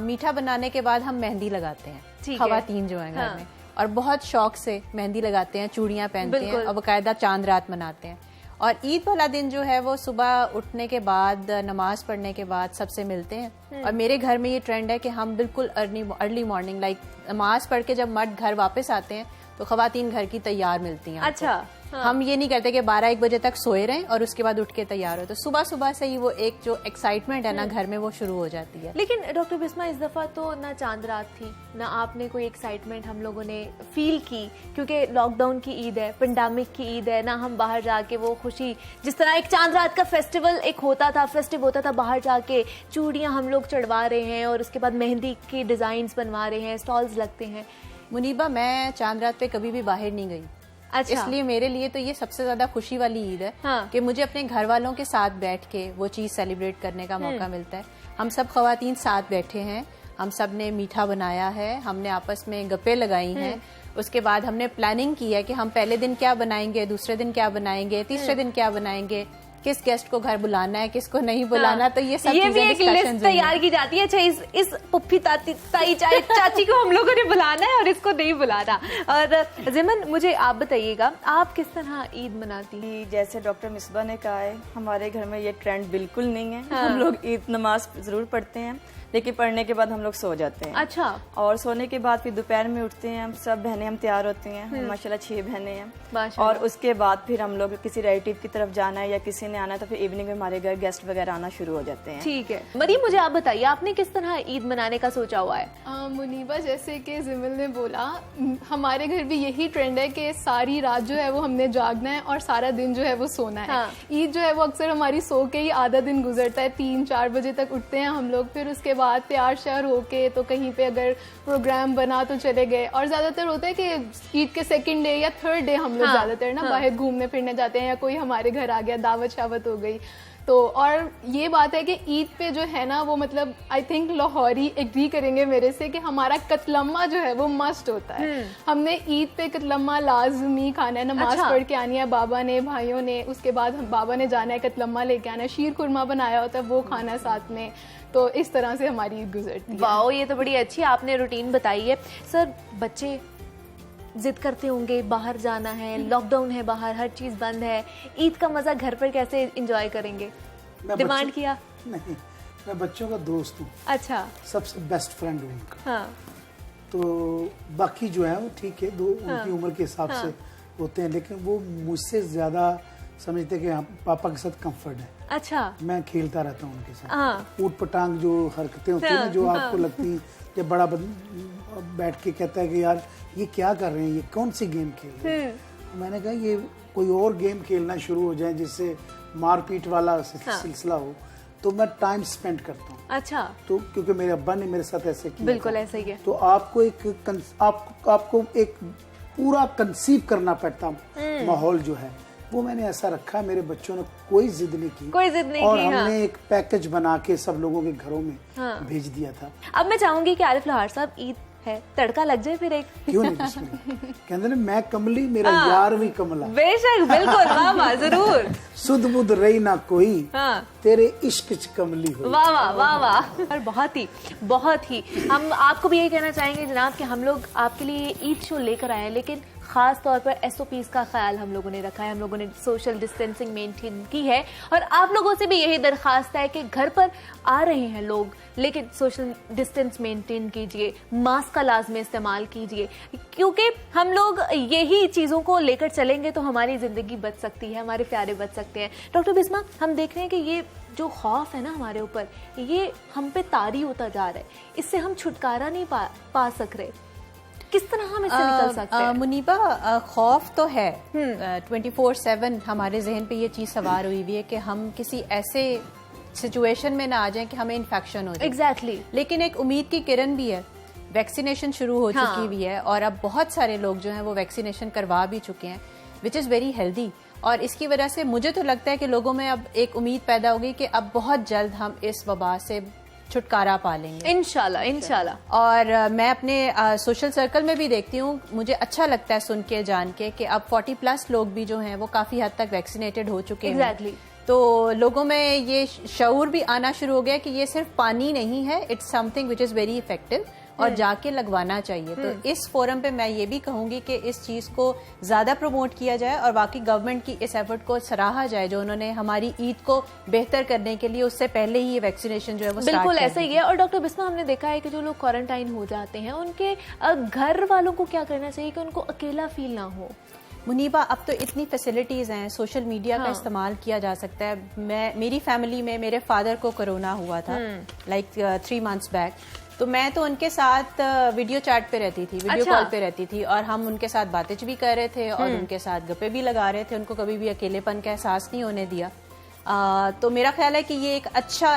मीठा बनाने के बाद हम मेहंदी लगाते हैं, खवातीन जो है घर में, और बहुत शौक से मेहंदी लगाते हैं, चूड़ियाँ पहनते हैं और बाकायदा चांद रात मनाते हैं। और ईद वाला दिन जो है वो सुबह उठने के बाद, नमाज पढ़ने के बाद सबसे मिलते हैं। और मेरे घर में ये ट्रेंड है कि हम बिल्कुल अर्ली मॉर्निंग, लाइक नमाज पढ़ के जब मर्द घर वापस आते हैं तो खवातीन घर की तैयार मिलती हैं। अच्छा। हम ये नहीं करते कि 12-1 बजे तक सोए रहें और उसके बाद उठ के तैयार हो। तो सुबह सुबह से ही वो एक जो एक्साइटमेंट है ना घर में, वो शुरू हो जाती है। लेकिन डॉक्टर बिस्मा, इस दफा तो ना चांद रात थी, ना आपने कोई एक्साइटमेंट हम लोगों ने फील की, क्योंकि लॉकडाउन की ईद है, पेंडेमिक की ईद है ना। हम बाहर जाके वो खुशी, जिस तरह एक चांद रात का फेस्टिवल एक होता था, फेस्टिव होता था, बाहर जाके चूड़ियाँ हम लोग चढ़वा रहे हैं और उसके बाद मेहंदी के डिजाइन बनवा रहे हैं, स्टॉल्स लगते हैं। मुनीबा, मैं चांद रात पे कभी भी बाहर नहीं गई। अच्छा। इसलिए मेरे लिए तो ये सबसे ज्यादा खुशी वाली ईद है। हाँ। कि मुझे अपने घर वालों के साथ बैठ के वो चीज सेलिब्रेट करने का मौका मिलता है। हम सब खवातीन साथ बैठे हैं, हम सब ने मीठा बनाया है, हमने आपस में गप्पे लगाई हैं। उसके बाद हमने प्लानिंग की है कि हम पहले दिन क्या बनाएंगे, दूसरे दिन क्या बनाएंगे, तीसरे दिन क्या बनाएंगे, किस गेस्ट को घर बुलाना है, किसको नहीं बुलाना। हाँ। तो ये सब भी एक लिस्ट तैयार की जाती है। अच्छा, इस पुप्पी ताई चाची को हम लोगों ने बुलाना है और इसको नहीं बुलाना। और ज़िमन, मुझे आप बताइएगा आप किस तरह ईद मनाती हैं? जैसे डॉक्टर मिसबा ने कहा है, हमारे घर में ये ट्रेंड बिल्कुल नहीं है। हाँ। हम लोग ईद नमाज जरूर पढ़ते हैं, लेकिन पढ़ने के बाद हम लोग सो जाते हैं। अच्छा। और सोने के बाद फिर दोपहर में उठते हैं, हम सब बहनें हम तैयार होती हैं, माशाल्लाह 6 बहनें हैं। और उसके बाद फिर हम लोग किसी रिलेटिव की तरफ जाना है या किसी ने आना है तो फिर इवनिंग में हमारे घर गेस्ट वगैरह आना शुरू हो जाते हैं। ठीक है। मरीम, मुझे आप बताइए आपने किस तरह ईद मनाने का सोचा हुआ है? मुनीबा, जैसे कि जिमिल ने बोला, हमारे घर भी यही ट्रेंड है कि सारी रात जो है वो हमने जागना है और सारा दिन जो है वो सोना है। हाँ। ईद जो है वो अक्सर हमारी सो के ही आधा दिन गुजरता है, 3-4 बजे तक उठते हैं हम लोग। फिर उसके बाद तैयार श्यार होके तो कहीं पे अगर प्रोग्राम बना तो चले गए। और ज्यादातर होता है कि ईद के 2nd डे या 3rd डे हम लोग ज्यादातर ना बाहर घूमने फिरने जाते हैं, या कोई हमारे घर आ गया, दावत शावत हो गई तो। और ये बात है कि ईद पे जो है ना वो, मतलब आई थिंक लाहौरी एग्री करेंगे मेरे से कि हमारा कतलम्मा जो है वो मस्ट होता है। हमने ईद पे कतलम्मा लाजमी खाना है, नमाज पढ़ के आनी है बाबा ने, भाइयों ने। उसके बाद बाबा ने जाना है कतलम्मा लेके आना है, शीर खुरमा बनाया होता है वो खाना है साथ में। तो इस तरह से हमारी ईद गुजरती है। वाओ, ये तो बड़ी अच्छी आपने रूटीन बताई है। सर, बच्चे जिद करते होंगे बाहर जाना है, लॉकडाउन है, बाहर हर चीज बंद है, ईद का मजा घर पर कैसे एंजॉय करेंगे? डिमांड किया? नहीं, मैं बच्चों का दोस्त हूँ। अच्छा। सबसे बेस्ट फ्रेंड हूँ उनका। हाँ। तो बाकी जो है वो ठीक है, उनकी उम्र के हिसाब से होते हैं, लेकिन वो मुझसे ज्यादा समझते कि पापा के साथ कंफर्ट है। अच्छा। मैं खेलता रहता हूँ उनके साथ। ऊट पटांग जो हरकतें होती है ना, जो आपको लगती है कि बड़ा बैठ के कहता है कि यार ये क्या कर रहे हैं, ये कौन सी गेम खेल रहे हैं। मैंने कहा ये कोई और गेम खेलना शुरू हो जाए जिससे मारपीट वाला सिलसिला हो, तो मैं टाइम स्पेंड करता हूँ। अच्छा। तो क्योंकि मेरे अब्बा ने मेरे साथ ऐसे किया। बिल्कुल ऐसे ही है। तो आपको एक पूरा कंसीव करना पड़ता माहौल जो है वो मैंने ऐसा रखा। मेरे बच्चों ने कोई जिद नहीं की, और हमने एक पैकेज बना के सब लोगों के घरों में भेज दिया था। अब मैं चाहूंगी कि आरिफ लोहार साहब, ईद है, तड़का लग जाए फिर एक। क्यों नहीं, बिस्मिल्लाह। कहते ना मैं कमली मेरा यार भी कमला। बेशक, बिल्कुल, वाह वाह, जरूर। सुध बुध रही ना कोई, तेरे इश्क च कमली हो। वाह वाह वाह वाह। और बहुत ही हम आपको भी यही कहना चाहेंगे जनाब कि हम लोग आपके लिए ईद शो लेकर आए हैं, लेकिन खास तौर पर SOPs का ख्याल हम लोगों ने रखा है, हम लोगों ने सोशल डिस्टेंसिंग मेंटेन की है, और आप लोगों से भी यही दरखास्त है कि घर पर आ रहे हैं लोग, लेकिन सोशल डिस्टेंस मेंटेन कीजिए, मास्क का लाजमी इस्तेमाल कीजिए, क्योंकि हम लोग यही चीज़ों को लेकर चलेंगे तो हमारी ज़िंदगी बच सकती है, हमारे प्यारे बच सकते हैं। डॉक्टर बिस्मा, हम देख रहे हैं कि ये जो खौफ है ना हमारे ऊपर, ये हम पे तारी होता जा रहा है, इससे हम छुटकारा नहीं पा सक रहे, किस तरह हम इससे निकल सकते हैं? मुनीबा, खौफ तो है, 24/7 हमारे जहन पे ये चीज़ सवार हुई हुई है कि हम किसी ऐसे सिचुएशन में ना आ जाएं कि हमें इन्फेक्शन हो जाए। एग्जैक्टली। लेकिन एक उम्मीद की किरण भी है, वैक्सीनेशन शुरू हो चुकी हुई है, और अब बहुत सारे लोग जो हैं वो वैक्सीनेशन करवा भी चुके हैं, विच इज़ वेरी हेल्दी। और इसकी वजह से मुझे तो लगता है कि लोगों में अब एक उम्मीद पैदा होगी कि अब बहुत जल्द हम इस वबा से छुटकारा पा लेंगे, इंशाल्लाह। और मैं अपने सोशल सर्कल में भी देखती हूँ, मुझे अच्छा लगता है सुन के जान के कि अब 40+ लोग भी जो हैं वो काफ़ी हद तक वैक्सीनेटेड हो चुके हैं। तो लोगों में ये शऊर भी आना शुरू हो गया कि ये सिर्फ पानी नहीं है, it's something which is very effective, और जाके लगवाना चाहिए। तो इस फोरम पे मैं ये भी कहूंगी कि इस चीज़ को ज़्यादा प्रमोट किया जाए, और बाकी गवर्नमेंट की इस एफर्ट को सराहा जाए जो उन्होंने हमारी ईद को बेहतर करने के लिए उससे पहले ही ये वैक्सीनेशन जो है वो बिल्कुल ऐसा ही है। और डॉक्टर बिस्मा, हमने देखा है कि जो लोग क्वारंटाइन हो जाते हैं उनके घर वालों को क्या करना चाहिए कि उनको अकेला फील ना हो? मुनीबा, अब तो इतनी फैसिलिटीज़ हैं, सोशल मीडिया का इस्तेमाल किया जा सकता है। मेरी फैमिली में मेरे फादर को कोरोना हुआ था, लाइक 3 months बैक, तो मैं तो उनके साथ वीडियो चैट पे रहती थी, वीडियो कॉल पे रहती थी, और हम उनके साथ बातें भी कर रहे थे और उनके साथ गप्पे भी लगा रहे थे, उनको कभी भी अकेलेपन का एहसास नहीं होने दिया। तो मेरा ख्याल है कि ये एक अच्छा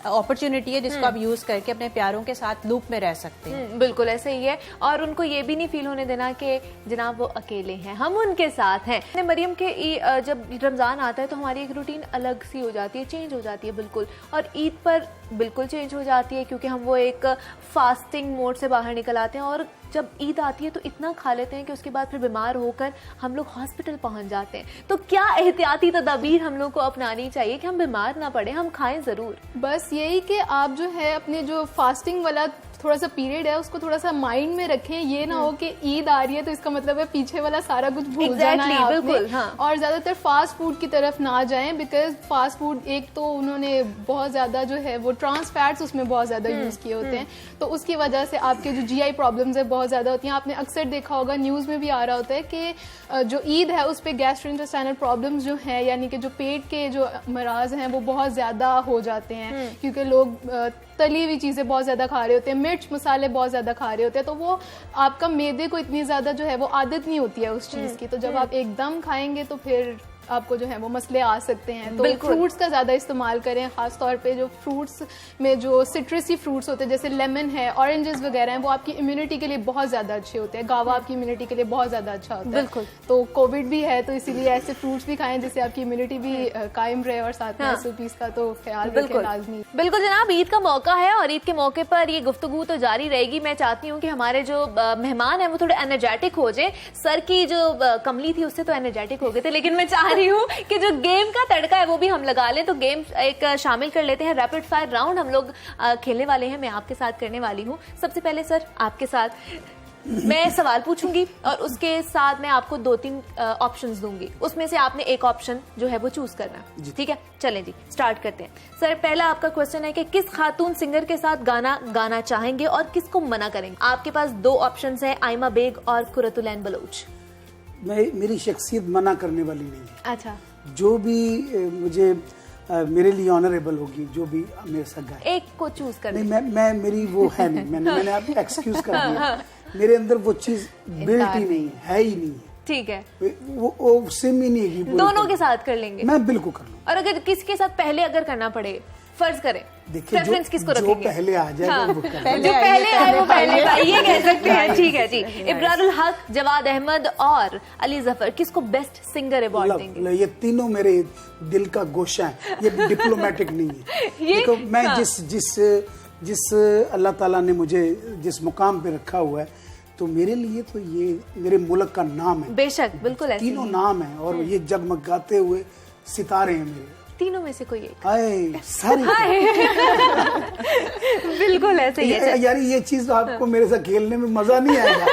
अपॉर्चुनिटी है जिसको आप यूज करके अपने प्यारों के साथ लूप में रह सकते हैं। बिल्कुल ऐसे ही है, और उनको ये भी नहीं फील होने देना कि जनाब वो अकेले हैं, हम उनके साथ हैं। मरियम के जब रमजान आता है तो हमारी एक रूटीन अलग सी हो जाती है, चेंज हो जाती है बिल्कुल, और ईद पर बिल्कुल चेंज हो जाती है, क्योंकि हम वो एक फास्टिंग मोड से बाहर निकल आते हैं, और जब ईद आती है तो इतना खा लेते हैं कि उसके बाद फिर बीमार होकर हम लोग हॉस्पिटल पहुंच जाते हैं। तो क्या एहतियाती तदाबीर हम लोग को अपनानी चाहिए कि हम बीमार ना पड़े, हम खाएं जरूर? बस यही कि आप जो है अपने जो फास्टिंग वाला थोड़ा सा पीरियड है उसको थोड़ा सा माइंड में रखें। ये ना हो कि ईद आ रही है तो इसका मतलब है पीछे वाला सारा कुछ भूल जाना है आपने। बिल्कुल, हाँ। और ज्यादातर फास्ट फूड की तरफ ना जाएं, बिकॉज फास्ट फूड एक तो उन्होंने बहुत ज्यादा जो है वो ट्रांस फैट्स उसमें बहुत ज्यादा यूज किए होते हैं, तो उसकी वजह से आपके जो GI प्रॉब्लम्स है बहुत ज्यादा होती हैं। आपने अक्सर देखा होगा, न्यूज में भी आ रहा होता है कि जो ईद है उस पर गैस्ट्रोइंटेस्टाइनल प्रॉब्लम्स जो है, यानी कि जो पेट के जो मराज हैं वो बहुत ज्यादा हो जाते हैं, क्योंकि लोग तली हुई चीजें बहुत ज्यादा खा रहे होते हैं, मिर्च मसाले बहुत ज्यादा खा रहे होते हैं, तो वो आपका मैदे को इतनी ज्यादा जो है वो आदत नहीं होती है उस चीज की, तो जब आप एकदम खाएंगे तो फिर आपको जो है वो मसले आ सकते हैं। तो फ्रूट्स का ज्यादा इस्तेमाल करें, खास तौर पे जो फ्रूट्स में जो सिट्रसी फ्रूट्स होते हैं जैसे लेमन है, ऑरेंजेस वगैरह हैं, वो आपकी इम्यूनिटी के लिए बहुत ज्यादा अच्छे होते हैं। गावा आपकी इम्यूनिटी के लिए बहुत ज्यादा अच्छा होता है। बिल्कुल। तो कोविड भी है तो इसीलिए ऐसे फ्रूट्स भी खाएं जिससे आपकी इम्यूनिटी भी कायम रहे, और साथ में SOPs का तो ख्याल रखें लाजमी। बिल्कुल जनाब, ईद का मौका है और ईद के मौके पर ये गुफ्तगू तो जारी रहेगी। मैं चाहती हूँ कि हमारे जो मेहमान है वो थोड़े एनर्जेटिक हो जाए। सर की जो कमली थी उससे तो एनर्जेटिक हो गए थे, लेकिन मैं चाह रही हूँ कि जो गेम का तड़का है वो भी हम लगा लें। तो गेम एक शामिल कर लेते हैं, रैपिड फायर राउंड हम लोग खेलने वाले हैं, मैं आपके साथ करने वाली हूँ। सबसे पहले सर आपके साथ मैं सवाल पूछूंगी और उसके साथ मैं आपको 2-3 ऑप्शंस दूंगी, उसमें से आपने एक ऑप्शन जो है वो चूज करना। ठीक है, चलें जी स्टार्ट करते हैं। सर पहला आपका क्वेश्चन है कि किस खातून सिंगर के साथ गाना गाना चाहेंगे और किसको मना करेंगे? आपके पास 2 ऑप्शंस हैं, आइमा बेग और कुरतुलैन बलोच। मेरी शख्सियत मना करने वाली नहीं है। अच्छा, जो भी मुझे मेरे लिए ऑनरेबल होगी, जो भी मेरे साथ गाए, एक को चूज कर। नहीं, मैं मेरी वो है नहीं, मैंने आप एक्सक्यूज कर दिया। मेरे अंदर वो चीज बिल्ट ही नहीं है ही नहीं है। ठीक है, वो सिम ही नहीं है। दोनों के साथ कर लेंगे? मैं बिल्कुल कर लूंगा। और अगर किसी के साथ पहले अगर करना पड़े, फर्ज करें, देखिए किसको जो पहले आ जाएगा वो जो पहले आए वो पहले ये कह सकते हैं। ठीक है जी, इब्रारुल हक, जवाद अहमद और अली जफर, किसको बेस्ट सिंगर अवार्ड देंगे? ये तीनों मेरे दिल का गोशा है, ये डिप्लोमेटिक नहीं है। देखो मैं जिस जिस अल्लाह ताला ने मुझे जिस मुकाम पे रखा हुआ है, तो मेरे लिए तो ये मेरे मुल्क का नाम है। बेशक, बिल्कुल ऐसे तीनों नाम है और ये जगमगाते हुए सितारे हैं मेरे। तीनों में से कोई एक? हाय सारी बिल्कुल ऐसे ही है यार, ये चीज आपको मेरे साथ खेलने में मजा नहीं आएगा।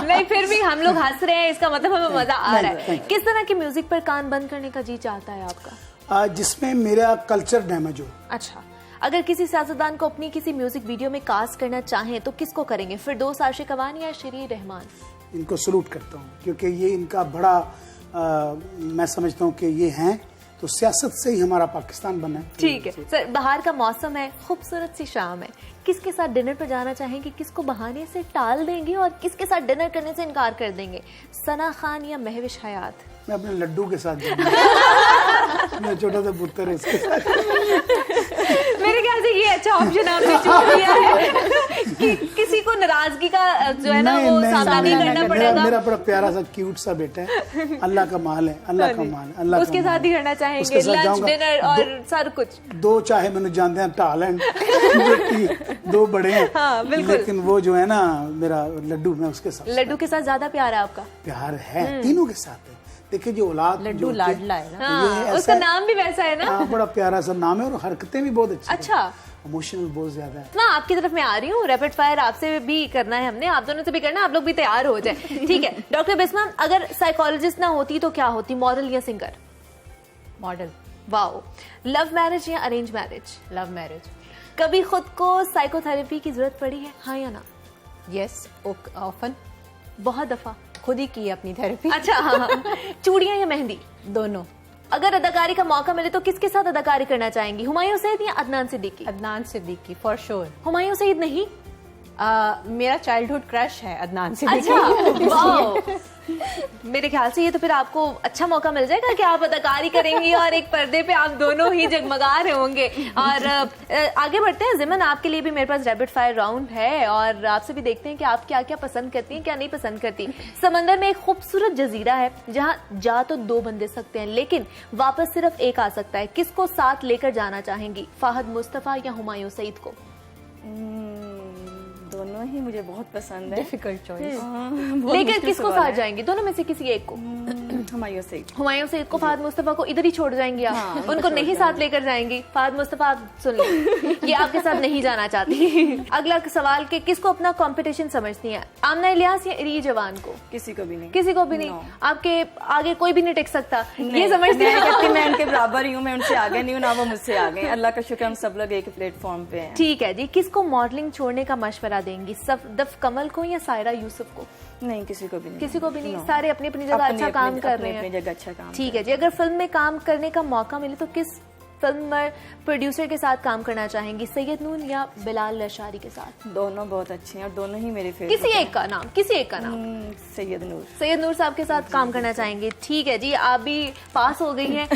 नहीं, फिर भी हम लोग हंस रहे हैं, इसका मतलब हमें मजा आ रहा है। किस तरह की म्यूजिक पर कान बंद करने का जी चाहता है आपका? जिसमें मेरा कल्चर डैमेज हो। अच्छा, अगर किसी सियासतदान को अपनी किसी म्यूजिक वीडियो में कास्ट करना चाहें तो किसको करेंगे? फिरदौस आशिक अवान या शरीर रहमान? इनको सलूट करता हूँ क्योंकि ये इनका बड़ा मैं समझता हूँ कि ये हैं तो सियासत से ही हमारा पाकिस्तान बना है। ठीक है सर, बाहर का मौसम है, खूबसूरत सी शाम है, किसके साथ डिनर पर जाना चाहेंगे? किसको बहाने से टाल देंगे और किसके साथ डिनर करने से इनकार कर देंगे? सना खान या महविश हयात? मैं अपने लड्डू के साथ जाऊंगा। मैं छोटा सा पुत्र है उसके साथ। मेरे ख्याल से ये अच्छा ऑप्शन आपने चुन लिया है कि किसी को नाराजगी का जो है ना वो सामना नहीं करना पड़ेगा। मेरा बड़ा प्यारा सा क्यूट सा बेटा है, अल्लाह का माल है, अल्लाह का माल है, अल्लाह उसके साथ ही करना चाहेंगे लंच डिनर और सारा कुछ? दो चाहे मैंने जानते हैं टैलेंट बेटी, दो बड़े हैं। हाँ, लेकिन वो जो है ना मेरा लड्डू, मैं उसके साथ। लड्डू के साथ ज्यादा प्यार है आपका? प्यार है, तीनों के साथ है। देखिए जो औलाद लड्डू लाडला है ना, हाँ, उसका नाम भी वैसा है ना। हाँ, बड़ा प्यारा सा नाम है और हरकतें भी बहुत अच्छी। अच्छा, इमोशनल बहुत ज्यादा है ना। आपकी तरफ मैं आ रही हूँ, रैपिड फायर आपसे भी करना है हमने, आप दोनों से भी करना है, आप लोग भी तैयार हो जाए। ठीक है डॉक्टर बिस्मा, अगर साइकोलॉजिस्ट ना होती तो क्या होती? मॉडल या singer? Model. Wow. Love marriage या अरेंज मैरिज? Love marriage. कभी खुद को साइकोथेरेपी की जरूरत पड़ी है, हाँ या ना? Yes, often. बहुत दफा? खुद ही की अपनी थेरेपी। अच्छा, हाँ। चूड़ियां या मेहंदी? दोनों। अगर अदाकारी का मौका मिले तो किसके साथ अदाकारी करना चाहेंगी? हुमायूं सईद या अदनान सिद्दीकी? Adnan Siddiqui for sure. हुमायूं सईद नहीं? मेरा चाइल्डहुड क्रश है अदनान सिद्दीकी। अच्छा, वाओ। मेरे ख्याल से ये तो फिर आपको अच्छा मौका मिल जाएगा कि आप अदाकारी करेंगी और एक पर्दे पे आप दोनों ही जगमगा रहे होंगे। और आगे बढ़ते हैं ज़िमन, आपके लिए भी मेरे पास रैपिड फायर राउंड है और आपसे भी देखते हैं कि आप क्या क्या पसंद करती हैं, क्या नहीं पसंद करती। समंदर में एक खूबसूरत जजीरा है जहाँ जा तो दो बंदे सकते हैं लेकिन वापस सिर्फ एक आ सकता है, किसको साथ लेकर जाना चाहेंगी? फाहद मुस्तफा या हुमायूं सईद को? दोनों ही मुझे बहुत पसंद है। Difficult choice. लेकिन किसको साथ जाएंगी? दोनों में से किसी एक को? हुमायूं सईद। हुमायूं सईद को। फाहद मुस्तफा को इधर ही छोड़ जाएंगी आप? हाँ, उनको नहीं साथ लेकर जाएंगी? फाहद मुस्तफा आप सुन लें, ये आपके साथ नहीं जाना चाहती। अगला सवाल के किसको अपना कंपटीशन समझती हैं? आमना इलियास या इरी जवान को? किसी को भी नहीं। किसी को भी नहीं? आपके आगे कोई भी नहीं टिक सकता, ये समझती हैं? मैं इनके बराबर ही हूँ, मैं उनसे आगे नहीं हूँ ना वो मुझसे आगे। अल्लाह का शुक्र हम सब लोग एक प्लेटफॉर्म पे हैं। ठीक है जी, किसको मॉडलिंग छोड़ने का मशवरा देंगी? सफदफ कमल को या सायरा यूसुफ को? नहीं, किसी को भी नहीं। किसी को भी नहीं। सारे अपनी अपनी जगह अच्छा काम कर रहे हैं। ठीक है जी, अगर फिल्म में काम करने का मौका मिले तो किस फिल्म प्रोड्यूसर के साथ काम करना चाहेंगी? सैयद नूर या बिलाल लशारी के साथ? दोनों बहुत अच्छे हैं और दोनों ही मेरे फेवरेट। किसी एक का नाम, किसी एक का नाम। सैयद नूर। सैयद नूर साहब के साथ काम करना चाहेंगे। ठीक है जी, आप भी पास हो गई हैं,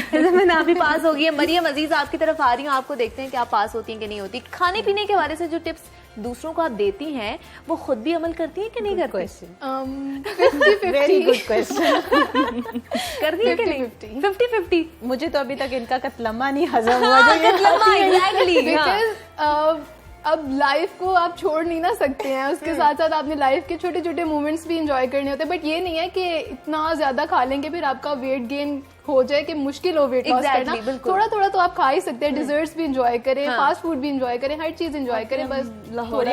आप भी पास हो गई है। मरियम अजीज आपकी तरफ आ रही हूँ, आपको देखते हैं कि आप पास होती हैं कि नहीं होती। खाने पीने के बारे से जो टिप्स दूसरों को आप देती हैं वो खुद भी अमल करती हैं कि नहीं करती? Very good question. करती है कि नहीं? 50-50। मुझे तो अभी तक इनका कतलम्मा नहीं हजम हुआ। अब लाइफ को आप छोड़ नहीं ना सकते हैं, उसके साथ साथ आपने लाइफ के छोटे छोटे मोमेंट्स भी एंजॉय करने होते हैं। बट ये नहीं है कि इतना ज्यादा खा लेंगे फिर आपका वेट गेन हो जाए कि मुश्किल हो वेट लॉस करना। थोड़ा थोड़ा तो आप खा ही सकते हैं। डिजर्ट्स भी एंजॉय करें, फास्ट फूड भी एंजॉय करें, हर चीज एंजॉय करें। बस लाहौरी